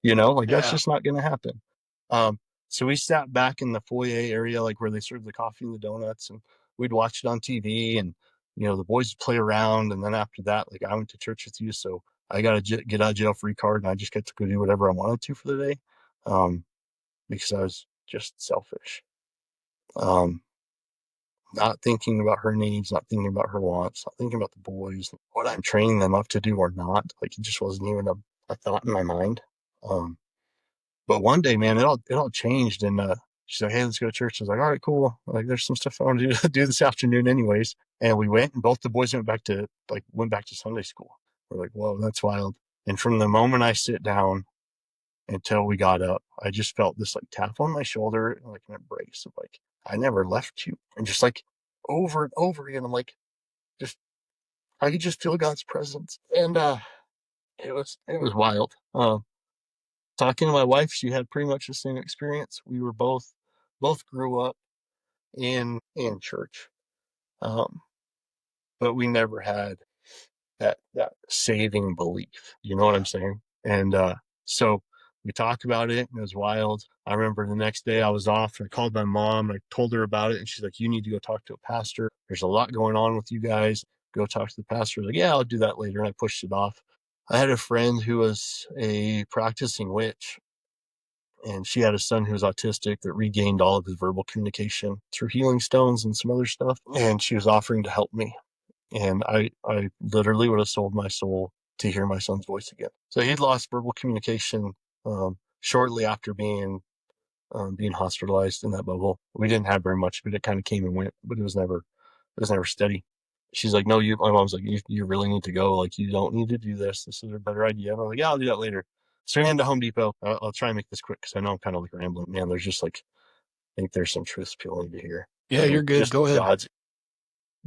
That's Yeah. just not going to happen. Um, so we sat back in the foyer area, where they serve the coffee and the donuts, and we'd watch it on TV, and the boys would play around. And then after that, I went to church with you, so I got a get out of jail free card, and I just get to go do whatever I wanted to for the day, because I was just selfish. Um, Not thinking about her needs, not thinking about her wants, not thinking about the boys, what I'm training them up to do or not. It just wasn't even a thought in my mind. Um, But one day, man, it all changed, and she's like, "Hey, let's go to church." I was like, "All right, cool. There's some stuff I want to do this afternoon, anyways." And we went, and both the boys went back to Sunday school. We're like, "Whoa, that's wild!" And from the moment I sit down until we got up, I just felt this tap on my shoulder, and an embrace of I never left you, and just over and over again. I'm just I could just feel God's presence, and it was wild. Talking to my wife, she had pretty much the same experience. We were both grew up in church. Um, but we never had that saving belief. You know what I'm saying? And so we talked about it, and it was wild. I remember the next day I was off, and I called my mom, and I told her about it, and she's like, "You need to go talk to a pastor. There's a lot going on with you guys. Go talk to the pastor." I was like, "Yeah, I'll do that later," and I pushed it off. I had a friend who was a practicing witch, and she had a son who was autistic that regained all of his verbal communication through healing stones and some other stuff. And she was offering to help me. And I literally would have sold my soul to hear my son's voice again. So he'd lost verbal communication shortly after being hospitalized in that bubble. We didn't have very much, but it kind of came and went, but it was never steady. She's like, "No, my mom's like, you really need to go. Like, you don't need to do this. This is a better idea." And I'm like, "Yeah, I'll do that later." So we ran to Home Depot. I'll try and make this quick because I know I'm kind of like rambling. Man, there's just like, I think there's some truths people need to hear. Yeah, you're good. Just Go ahead.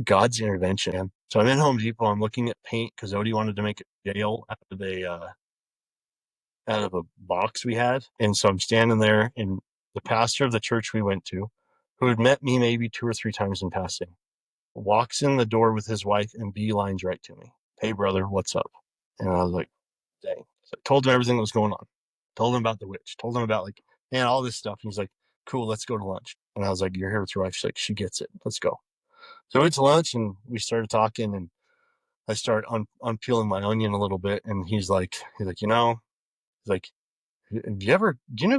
God's intervention. Man. So I'm in Home Depot. I'm looking at paint because Odie wanted to make a jail out of a box we had. And so I'm standing there, and the pastor of the church we went to, who had met me maybe 2 or 3 times in passing, walks in the door with his wife and beelines right to me. "Hey, brother, what's up?" And I was like, dang. So I told him everything that was going on. Told him about the witch. Told him about, like, man, all this stuff. And he's like, "Cool, let's go to lunch." And I was like, "You're here with your wife." She's like, "She gets it. Let's go." So we went to lunch, and we started talking, and I started unpeeling my onion a little bit. And he's like, he's like, do you know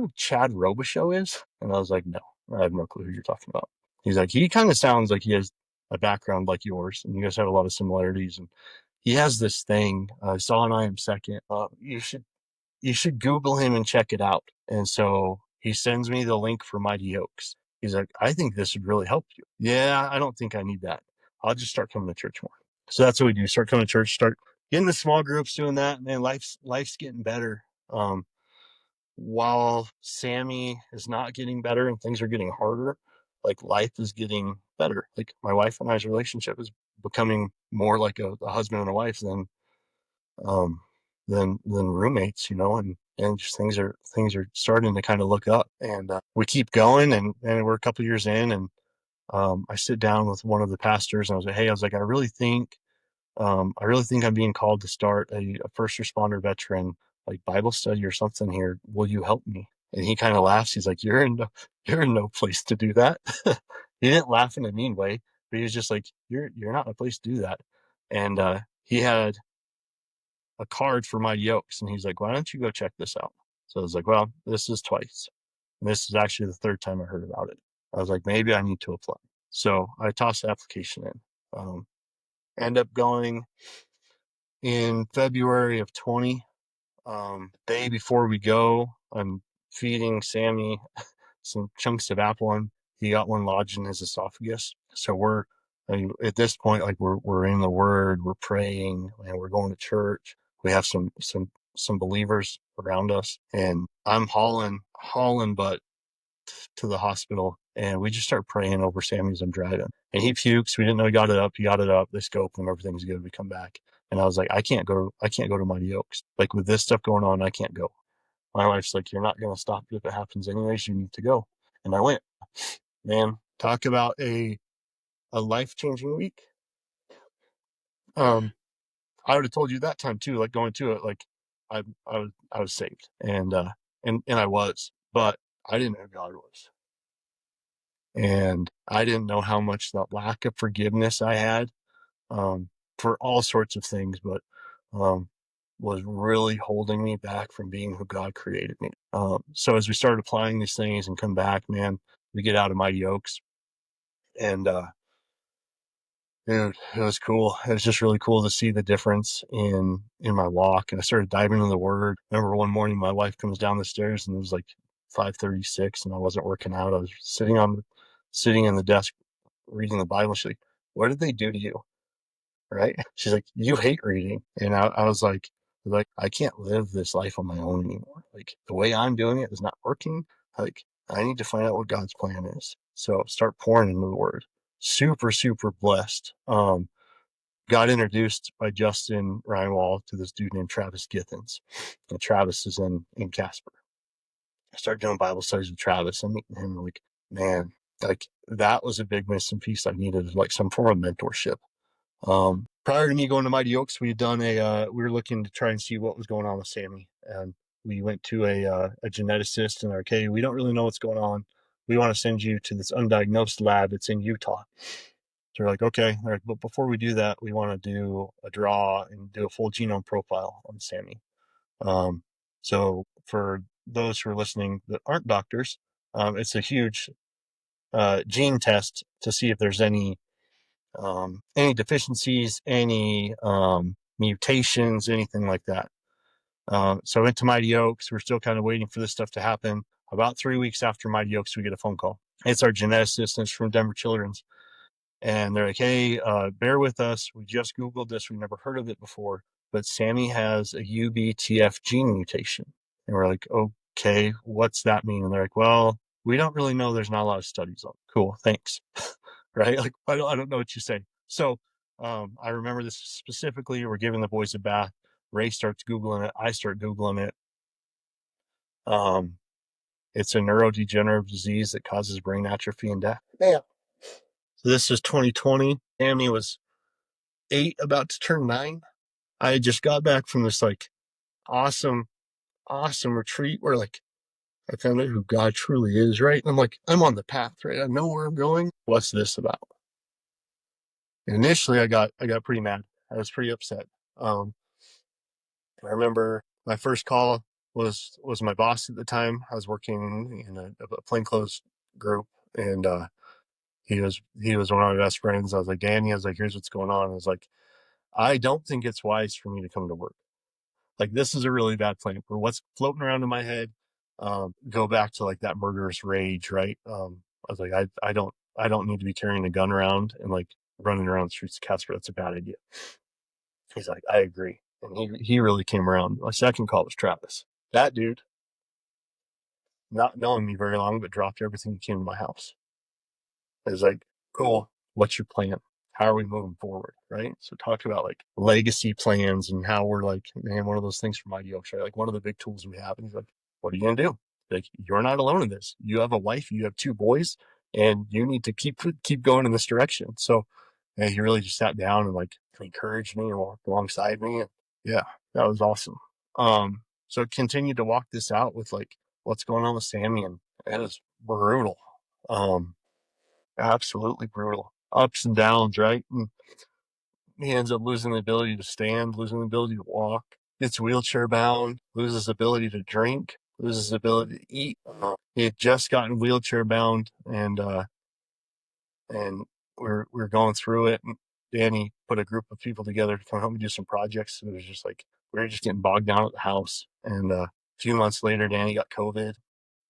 who Chad Robichaux is? And I was like, "No, I have no clue who you're talking about." He's like, "He kind of sounds like he has a background like yours, and you guys have a lot of similarities. And he has this thing, Saw and I Am Second. You should Google him and check it out." And so he sends me the link for Mighty Oaks. He's like, "I think this would really help you." Yeah, I don't think I need that. I'll just start coming to church more. So that's what we do. Start coming to church, start getting the small groups, doing that. Man, life's getting better. While Sammy is not getting better and things are getting harder, like, life is getting better. Like, my wife and I's relationship is becoming more like a husband and a wife um than roommates, and just things are starting to kind of look up. And we keep going, and we're a couple years in. And I sit down with one of the pastors, and I was like, "Hey," I was like, I really think I'm being called to start a first responder veteran, like, Bible study or something here. Will you help me?" And he kind of laughs. He's like, "You're in no place to do that." He didn't laugh in a mean way, but he was just like, "You're not in a place to do that." And he had a card for Mighty Oaks, and he's like, "Why don't you go check this out?" So I was like, "Well, this is twice. And this is actually the third time I heard about it." I was like, "Maybe I need to apply." So I tossed the application in. End up going in February of 20. Day before we go, I'm feeding Sammy some chunks of apple, and he got one lodged in his esophagus. So at this point, like, we're in the Word, we're praying, and we're going to church. We have some believers around us, and I'm hauling butt to the hospital, and we just start praying over Sammy as I'm driving. And he pukes. We didn't know he got it up. He got it up. They scope him. Everything's good. We come back, and I was like, I can't go to Mighty Oaks. Like, with this stuff going on, I can't go. My wife's like, "You're not going to stop it if it happens anyways. You need to go." And I went. Man, talk about a life changing week. Um, I would have told you that time too. Like, going to it, like, I was saved, and I was, but I didn't know who God was. And I didn't know how much that lack of forgiveness I had, for all sorts of things, but um, was really holding me back from being who God created me. So as we started applying these things and come back, man, we get out of Mighty Oaks, and dude, it was cool. It was just really cool to see the difference in my walk. And I started diving into the Word. I remember one morning my wife comes down the stairs, and it was like 5:36, and I wasn't working out. I was sitting in the desk reading the Bible. She's like, "What did they do to you?" Right? She's like, "You hate reading." And I was like, "I can't live this life on my own anymore. Like, the way I'm doing it is not working. Like, I need to find out what God's plan is." So start pouring into the Word. Super, super blessed. Got introduced by Justin Reinwald to this dude named Travis Githens. And Travis is in Casper. I started doing Bible studies with Travis. I'm meeting him, like, man, Like that was a big missing piece. I needed like some form of mentorship. Prior to me going to Mighty Oaks, we were looking to try and see what was going on with Sammy, and we went to a geneticist and like, hey, we don't really know what's going on. We want to send you to this undiagnosed lab. It's in Utah. So we're like, okay, all right, but before we do that, we want to do a draw and do a full genome profile on Sammy. Um, so for those who are listening that aren't doctors, it's a huge gene test to see if there's any deficiencies, any mutations, anything like that. So I went to Mighty Oaks. We're still kind of waiting for this stuff to happen. About 3 weeks after Mighty Oaks, we get a phone call. It's our geneticist, and it's from Denver Children's. And they're like, hey, bear with us. We just Googled this. We've never heard of it before. But Sammy has a UBTF gene mutation. And we're like, okay, what's that mean? And they're like, well, we don't really know. There's not a lot of studies on it. Cool, thanks. Right? Like, I don't know what you say. So I remember this specifically. We're giving the boys a bath. Ray starts Googling it. I start Googling it. Um, it's a neurodegenerative disease that causes brain atrophy and death. Yeah. So this is 2020. Sammy was 8, about to turn 9. I had just got back from this like awesome, awesome retreat where like I found out who God truly is, right? And I'm like, I'm on the path, right? I know where I'm going. What's this about? And initially I got pretty mad. I was pretty upset. I remember my first call was my boss at the time. I was working in a plainclothes group, and he was one of my best friends. I was like, Danny, I was like, here's what's going on. I was like, I don't think it's wise for me to come to work. Like, this is a really bad plan for what's floating around in my head. Go back to like that murderous rage, right? I was like, I don't need to be carrying a gun around and like running around the streets of Casper. That's a bad idea. He's like, I agree. And he really came around. My second call was Travis. That dude, not knowing me very long, but dropped everything and came to my house. It was like, cool. What's your plan? How are we moving forward? Right. So talk about like legacy plans and how we're like, man, one of those things from IDOX, right? Like one of the big tools we have. And he's like, what are you going to do? Like, you're not alone in this. You have a wife, you have 2 boys, and you need to keep going in this direction. So yeah, he really just sat down and like encouraged me and walked alongside me. And yeah, that was awesome. So continued to walk this out with like what's going on with Sammy, and it is brutal. Um, Absolutely brutal. Ups and downs, right? And he ends up losing the ability to stand, losing the ability to walk, gets wheelchair bound, loses the ability to drink, loses the ability to eat. He had just gotten wheelchair bound, and we're going through it. And Danny put a group of people together to come help me do some projects. It was just like we were just getting bogged down at the house. And a few months later, Danny got COVID,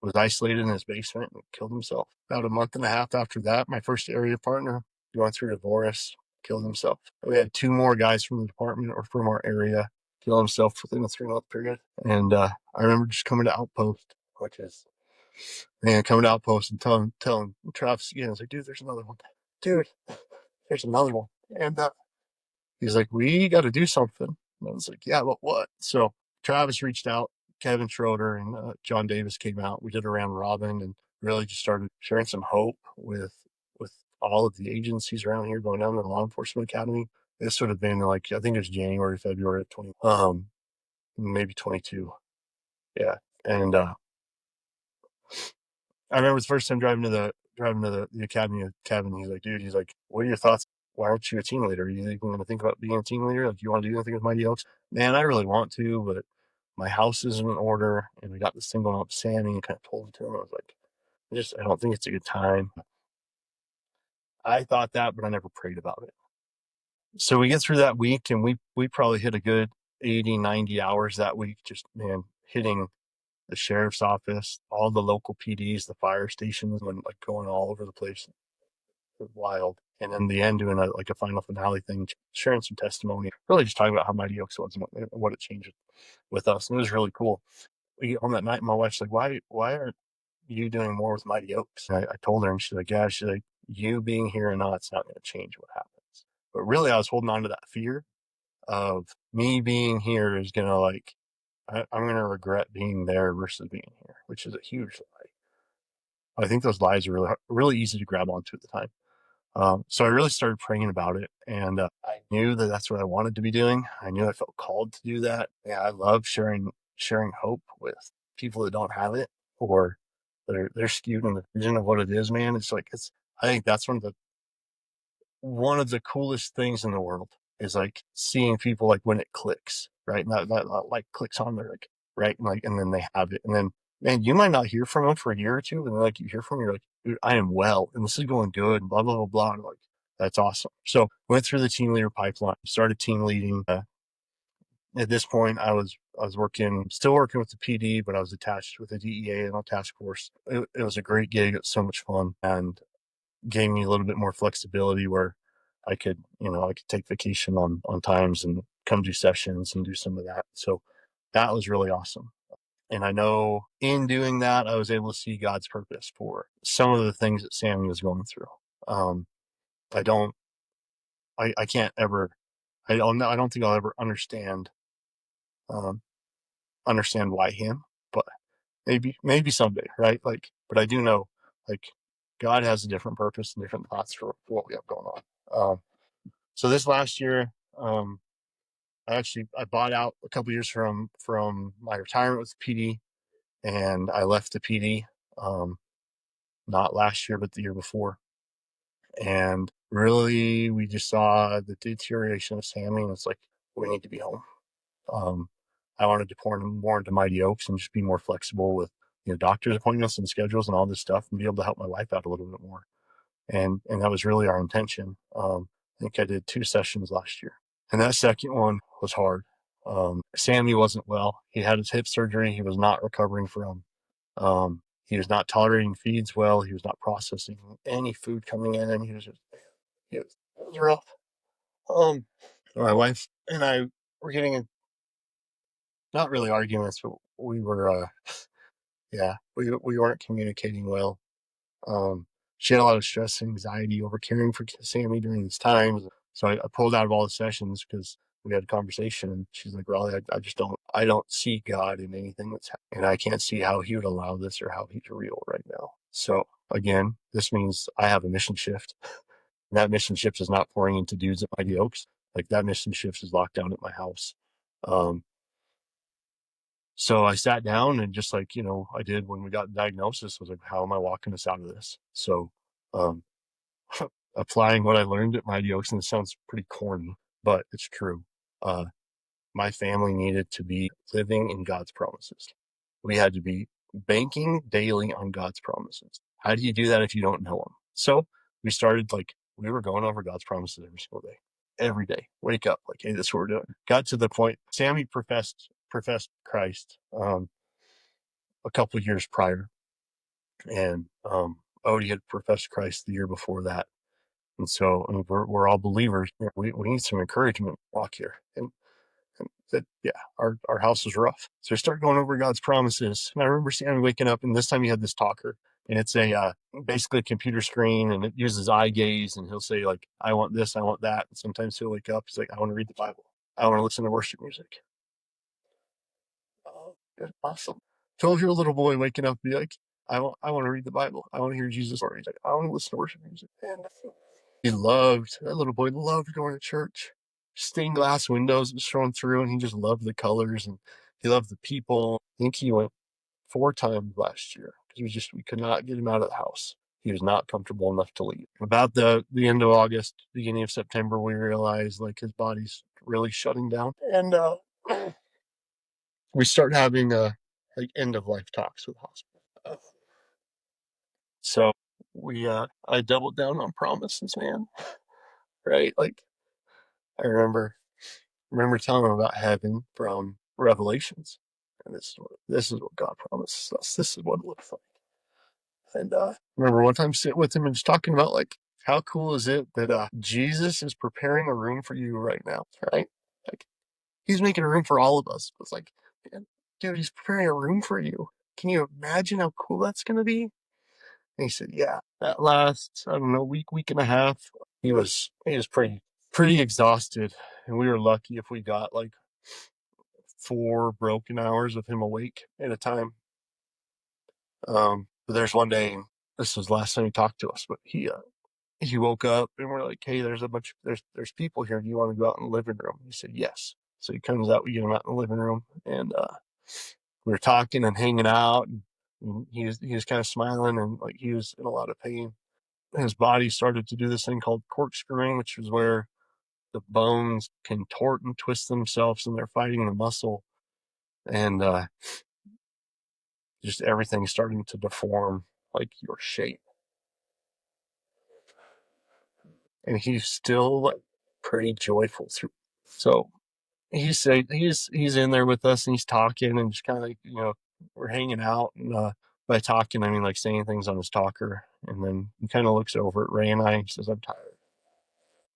was isolated in his basement, and killed himself. About a month and a half after that, my first area partner, going through divorce, killed himself. We had 2 more guys from the department or from our area kill himself within a 3-month period. And I remember just coming to Outpost, which is, man, coming to Outpost and telling Travis again, I was like, dude, there's another one. Dude, there's another one. And he's like, we got to do something. And I was like, yeah, but what? So Travis reached out, Kevin Schroeder and John Davis came out. We did a round robin and really just started sharing some hope with all of the agencies around here, going down to the law enforcement academy. This would have been like, I think it was January, February of 20, maybe 22. Yeah. And I remember the first time driving to the academy. He's like, dude, he's like, what are your thoughts? Why aren't you a team leader? Are you even going to think about being a team leader? Like, you want to do anything with Mighty Oaks? Man, I really want to, but my house isn't in order, and we got this thing going on with Sammy, and kind of told it to him. I was like, I don't think it's a good time. I thought that, but I never prayed about it. So we get through that week, and we probably hit a good 80, 90 hours that week, just, man, hitting the sheriff's office, all the local PDs, the fire stations, and like going all over the place. It was wild. And in the end, doing a final finale thing, sharing some testimony, really just talking about how Mighty Oaks was and what it changed with us. And it was really cool. On that night, my wife's like, why aren't you doing more with Mighty Oaks? And I told her, and she's like, yeah, she's like, you being here or not, it's not going to change what happens. But really, I was holding on to that fear of me being here is going to like, I'm going to regret being there versus being here, which is a huge lie. I think those lies are really easy to grab onto at the time. So I really started praying about it, and I knew that that's what I wanted to be doing. I knew I felt called to do that. Yeah, I love sharing hope with people that don't have it, or they're skewed in the vision of what it is. Man, it's like it's. I think that's one of the coolest things in the world is like seeing people like when it clicks, right? And that like clicks on there, like right, and like and then they have it, and then man, you might not hear from them for a year or two, and then like you hear from them, you're like, dude, I am well, and this is going good, and blah blah blah blah. And like that's awesome. So went through the team leader pipeline, started team leading. At this point, I was still working with the PD, but I was attached with the DEA and a task force. It was a great gig. It was so much fun, and gave me a little bit more flexibility where I could take vacation on times and come do sessions and do some of that. So that was really awesome. And I know in doing that, I was able to see God's purpose for some of the things that Sammy was going through. Um, I don't, I can't ever, I don't think I'll ever um, understand why him, but maybe someday, right? Like, but I do know, like, God has a different purpose and different thoughts for what we have going on. So this last year, I bought out a couple years from my retirement with the PD, and I left the PD, not last year but the year before, and really we just saw the deterioration of Sammy, and it's like we need to be home. Um, I wanted to pour more into Mighty Oaks and just be more flexible with doctor's appointments and schedules and all this stuff, and be able to help my wife out a little bit more. And that was really our intention. I think I did 2 sessions last year, and that second one was hard. Sammy wasn't well. He had his hip surgery. He was not recovering from. He was not tolerating feeds well. He was not processing any food coming in, and it was rough. Um, my wife and I were getting in, not really arguments, but we were, yeah, we weren't communicating well. Um, she had a lot of stress and anxiety over caring for Sammy during these times. So I pulled out of all the sessions because we had a conversation, and she's like, Raleigh, I just I don't see God in anything that's happening, and I can't see how he would allow this or how he's real right now. So again, this means I have a mission shift. And that mission shift is not pouring into dudes at Mighty Oaks. Like that mission shift is locked down at my house. Um, so I sat down and just like, I did when we got the diagnosis, was like, how am I walking us out of this? So, um, applying what I learned at Mighty Oaks, and it sounds pretty corny, but it's true. Uh, my family needed to be living in God's promises. We had to be banking daily on God's promises. How do you do that if you don't know them? So we were going over God's promises every single day, every day. Wake up, like, hey, this is what we're doing. Got to the point. Sammy professed Christ a couple of years prior, and Odie had professed Christ the year before that. And so we're all believers. We need some encouragement to walk here. And that, yeah, our house was rough. So I started going over God's promises. And I remember Sammy waking up, and this time he had this talker. And it's basically a computer screen, and it uses eye gaze. And he'll say, like, I want this, I want that. And sometimes he'll wake up, he's like, I want to read the Bible. I want to listen to worship music. Oh, good, awesome. So if you're a little boy waking up, be like, I want to read the Bible. I want to hear Jesus stories. Like, I want to listen to worship music. And that little boy loved going to church. Stained glass windows was thrown through, and he just loved the colors, and he loved the people. I think he went 4 times last year because we could not get him out of the house. He was not comfortable enough to leave. About the end of August, beginning of September, we realized like his body's really shutting down, and we start having like end of life talks with the hospital. So I doubled down on promises, man. Right? Like I remember telling him about heaven from Revelations, and this is what God promises us. This is what it looks like. And remember one time sitting with him and just talking about like how cool is it that Jesus is preparing a room for you right now, right? Like he's making a room for all of us. It's like, man, dude, he's preparing a room for you. Can you imagine how cool that's gonna be? And he said, yeah, that lasts, I don't know, week and a half. He was pretty exhausted, and we were lucky if we got like 4 broken hours of him awake at a time. But there's one day this was the last time he talked to us, but he woke up and we're like, hey, there's people here. Do you want to go out in the living room? He said yes. So he comes out, we get him out in the living room, and we were talking and hanging out, and he was kind of smiling, and like he was in a lot of pain. His body started to do this thing called corkscrewing, which is where the bones contort and twist themselves and they're fighting the muscle, and just everything's starting to deform like your shape. And he's still like pretty joyful through. So he's in there with us and he's talking and just kind of like, we're hanging out, and by talking I mean like saying things on his talker, and then he kind of looks over at Ray and I and says, I'm tired.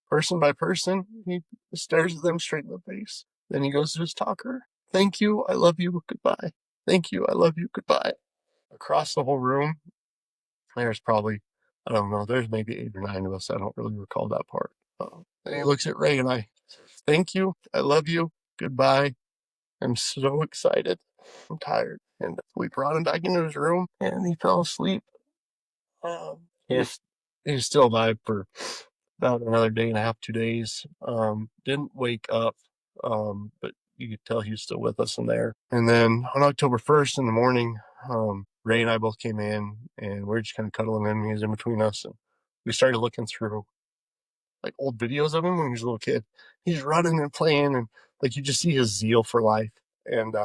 Person by person, he stares at them straight in the face. Then he goes to his talker. Thank you, I love you, goodbye. Thank you, I love you, goodbye. Across the whole room, there's probably, I don't know, there's maybe 8 or 9 of us. I don't really recall that part. And he looks at Ray and I, thank you, I love you, goodbye. I'm so excited. I'm tired. And we brought him back into his room and he fell asleep. He's, he's still alive for about another day and a half, 2 days. Didn't wake up, but you could tell he was still with us in there. And then on October 1st in the morning, Ray and I both came in and we are just kind of cuddling in. He was in between us, and we started looking through like old videos of him when he was a little kid. He's running and playing, and like you just see his zeal for life. And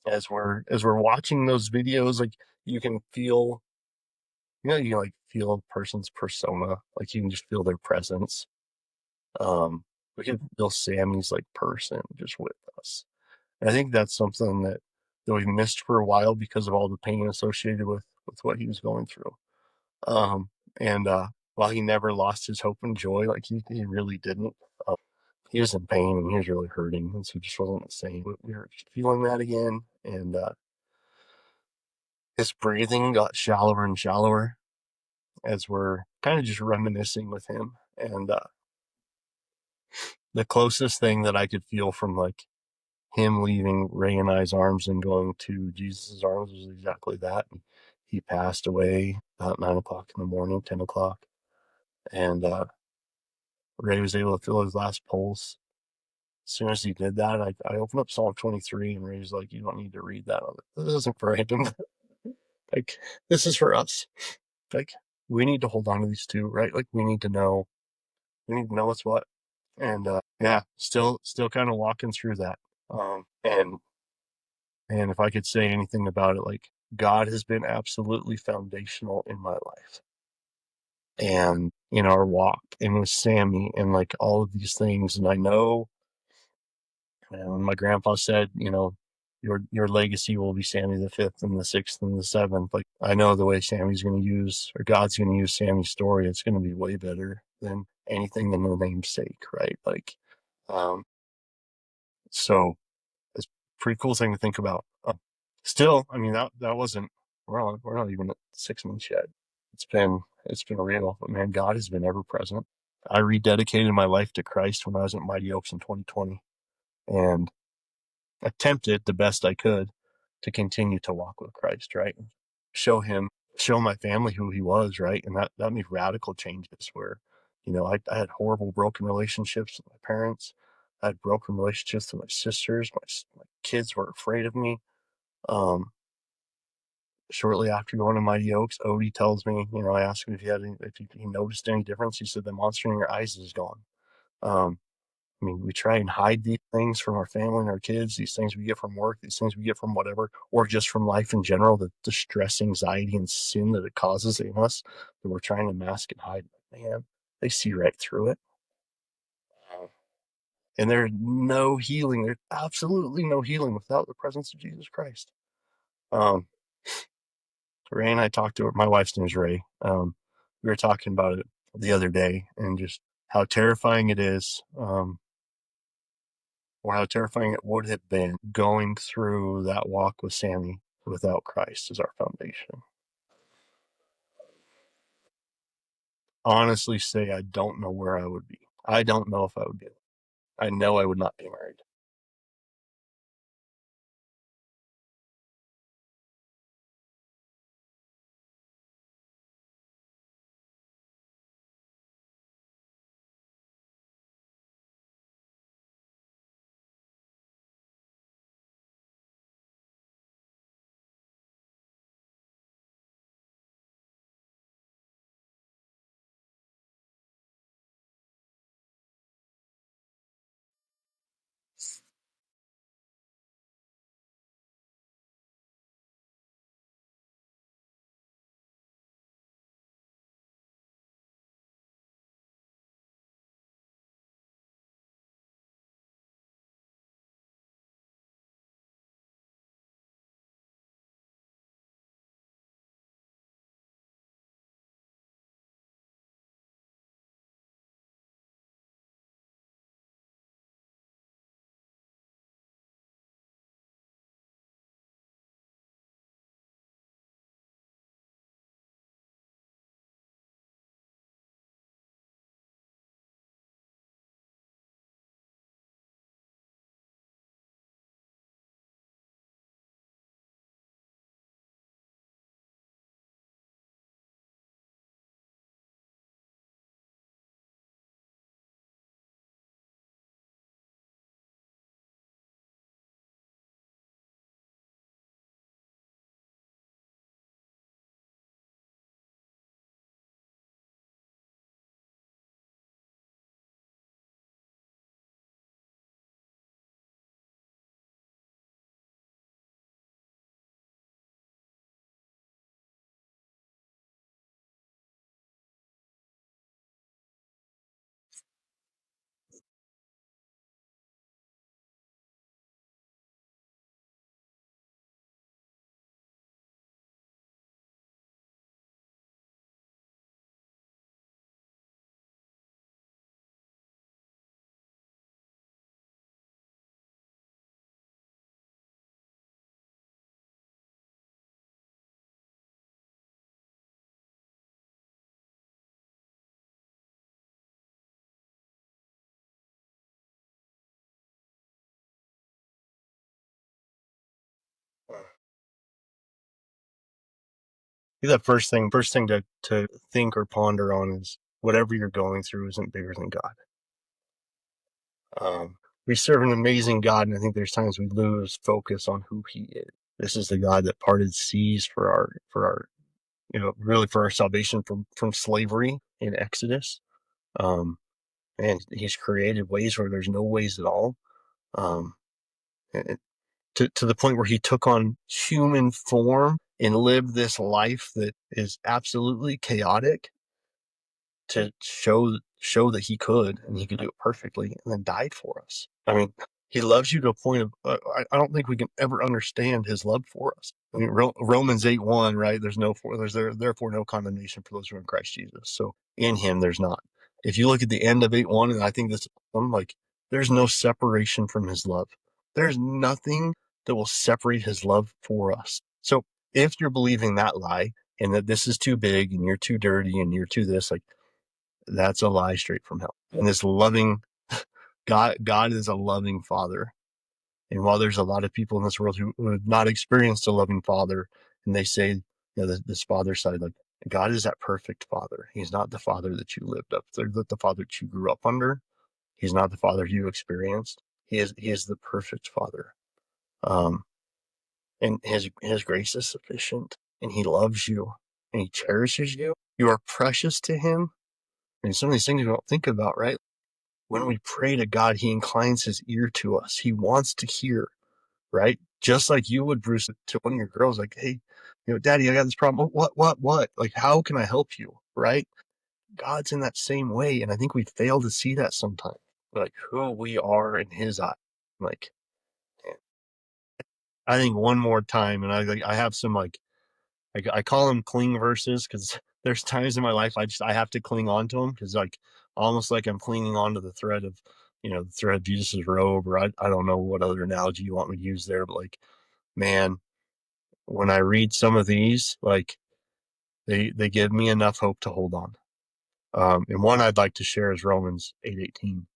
as we're watching those videos, like you can feel, you can like feel a person's persona, like you can just feel their presence. We can feel Sammy's like person just with us. And I think that's something that we missed for a while because of all the pain associated with what he was going through. And while he never lost his hope and joy, like he really didn't. He was in pain and he was really hurting, and so it just wasn't the same. But we were feeling that again, and his breathing got shallower and shallower as we're kind of just reminiscing with him. And the closest thing that I could feel from like him leaving Ray and I's arms and going to Jesus' arms was exactly that. He passed away about 9 o'clock in the morning, 10 o'clock, and Ray was able to feel his last pulse. As soon as he did that, I opened up Psalm 23, and Ray's like, "You don't need to read that. This isn't for him. Like, this is for us. Like, we need to hold on to these two, right? Like, we need to know what's what." And yeah, still kind of walking through that. And if I could say anything about it, like God has been absolutely foundational in my life and in our walk and with Sammy and like all of these things. And I know, when my grandpa said, your legacy will be Sammy the fifth and the sixth and the seventh. Like I know the way Sammy's going to use, or God's going to use Sammy's story, it's going to be way better than anything in the namesake, right? Like, so it's a pretty cool thing to think about. Still, I mean that wasn't. We're not even at 6 months yet. It's been real, but man, God has been ever present. I rededicated my life to Christ when I was at Mighty Oaks in 2020, and attempted the best I could to continue to walk with Christ, right? Show my family who he was, right? And that made radical changes where, I had horrible broken relationships with my parents. I had broken relationships with my sisters. My kids were afraid of me. Um, Shortly after going to Mighty Oaks, Odie tells me, I asked him if he noticed any difference. He said, the monster in your eyes is gone. I mean, we try and hide these things from our family and our kids, these things we get from work, these things we get from whatever, or just from life in general, the stress, anxiety, and sin that it causes in us that we're trying to mask and hide. Man, they see right through it. And there's no healing. There's absolutely no healing without the presence of Jesus Christ. Ray and I talked to her. My wife's name is Ray. We were talking about it the other day and just how terrifying it is, or how terrifying it would have been going through that walk with Sammy without Christ as our foundation. Honestly say I don't know where I would be. I don't know if I would be. I know I would not be married. the first thing to think or ponder on is whatever you're going through isn't bigger than God. We serve an amazing God, and I think there's times we lose focus on who He is. This is the God that parted seas for our really for our salvation from slavery in Exodus. And He's created ways where there's no ways at all. And to the point where He took on human form and lived this life that is absolutely chaotic to show that He could, and He could do it perfectly, and then died for us. I mean, He loves you to a point of I don't think we can ever understand His love for us. I mean, Romans 8:1, right? There's therefore no condemnation for those who are in Christ Jesus. So in Him, there's not. If you look at the end of 8:1, and I think this, I'm like, there's no separation from His love. There's nothing that will separate His love for us. So if you're believing that lie, and that this is too big, and you're too dirty, and you're too this, like, that's a lie straight from hell. And this loving God is a loving Father. And while there's a lot of people in this world who have not experienced a loving Father, and they say, this Father side, like, God is that perfect Father. He's not the Father that you lived up, the Father that you grew up under. He's not the Father you experienced. He is the perfect Father. And his grace is sufficient, and He loves you, and He cherishes you. You are precious to Him. And some of these things we don't think about, right? When we pray to God, He inclines His ear to us. He wants to hear, right? Just like you would, Bruce, to one of your girls, like, hey, Daddy, I got this problem. What? Like, how can I help you, right? God's in that same way. And I think we fail to see that sometimes, like who we are in His eye. Like, I think one more time, and I have some, like, I call them cling verses, because there's times in my life I have to cling on to them, because, like, almost like I'm clinging on to the thread of Jesus' robe, or I don't know what other analogy you want me to use there, but, like, man, when I read some of these, like, they give me enough hope to hold on. And one I'd like to share is Romans 8:18.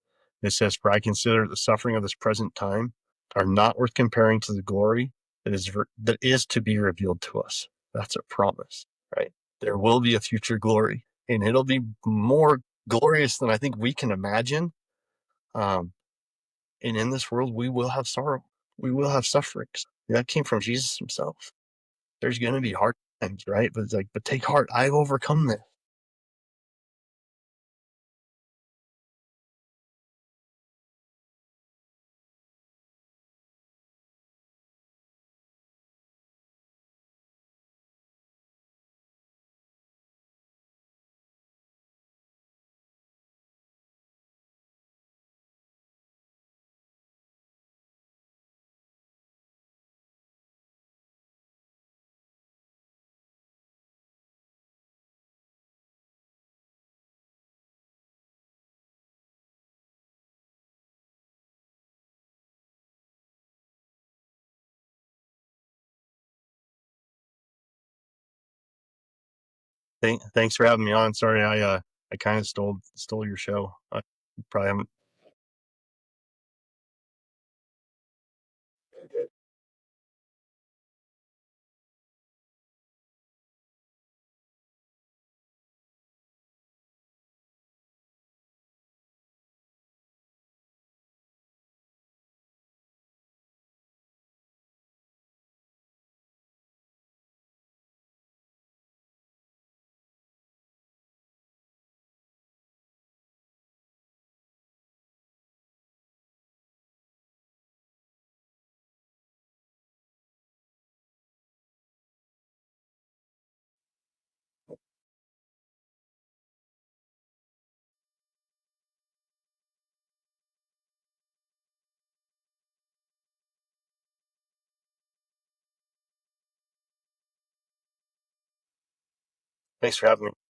It says, "For I consider the suffering of this present time are not worth comparing to the glory that is to be revealed to us." That's a promise, right? There will be a future glory, and it'll be more glorious than I think we can imagine. And in this world, we will have sorrow. We will have sufferings. That came from Jesus Himself. There's going to be hard times, right? But it's like, but take heart, I've overcome this. Thanks for having me on. Sorry, I kind of stole your show. I probably haven't. Thanks for having me.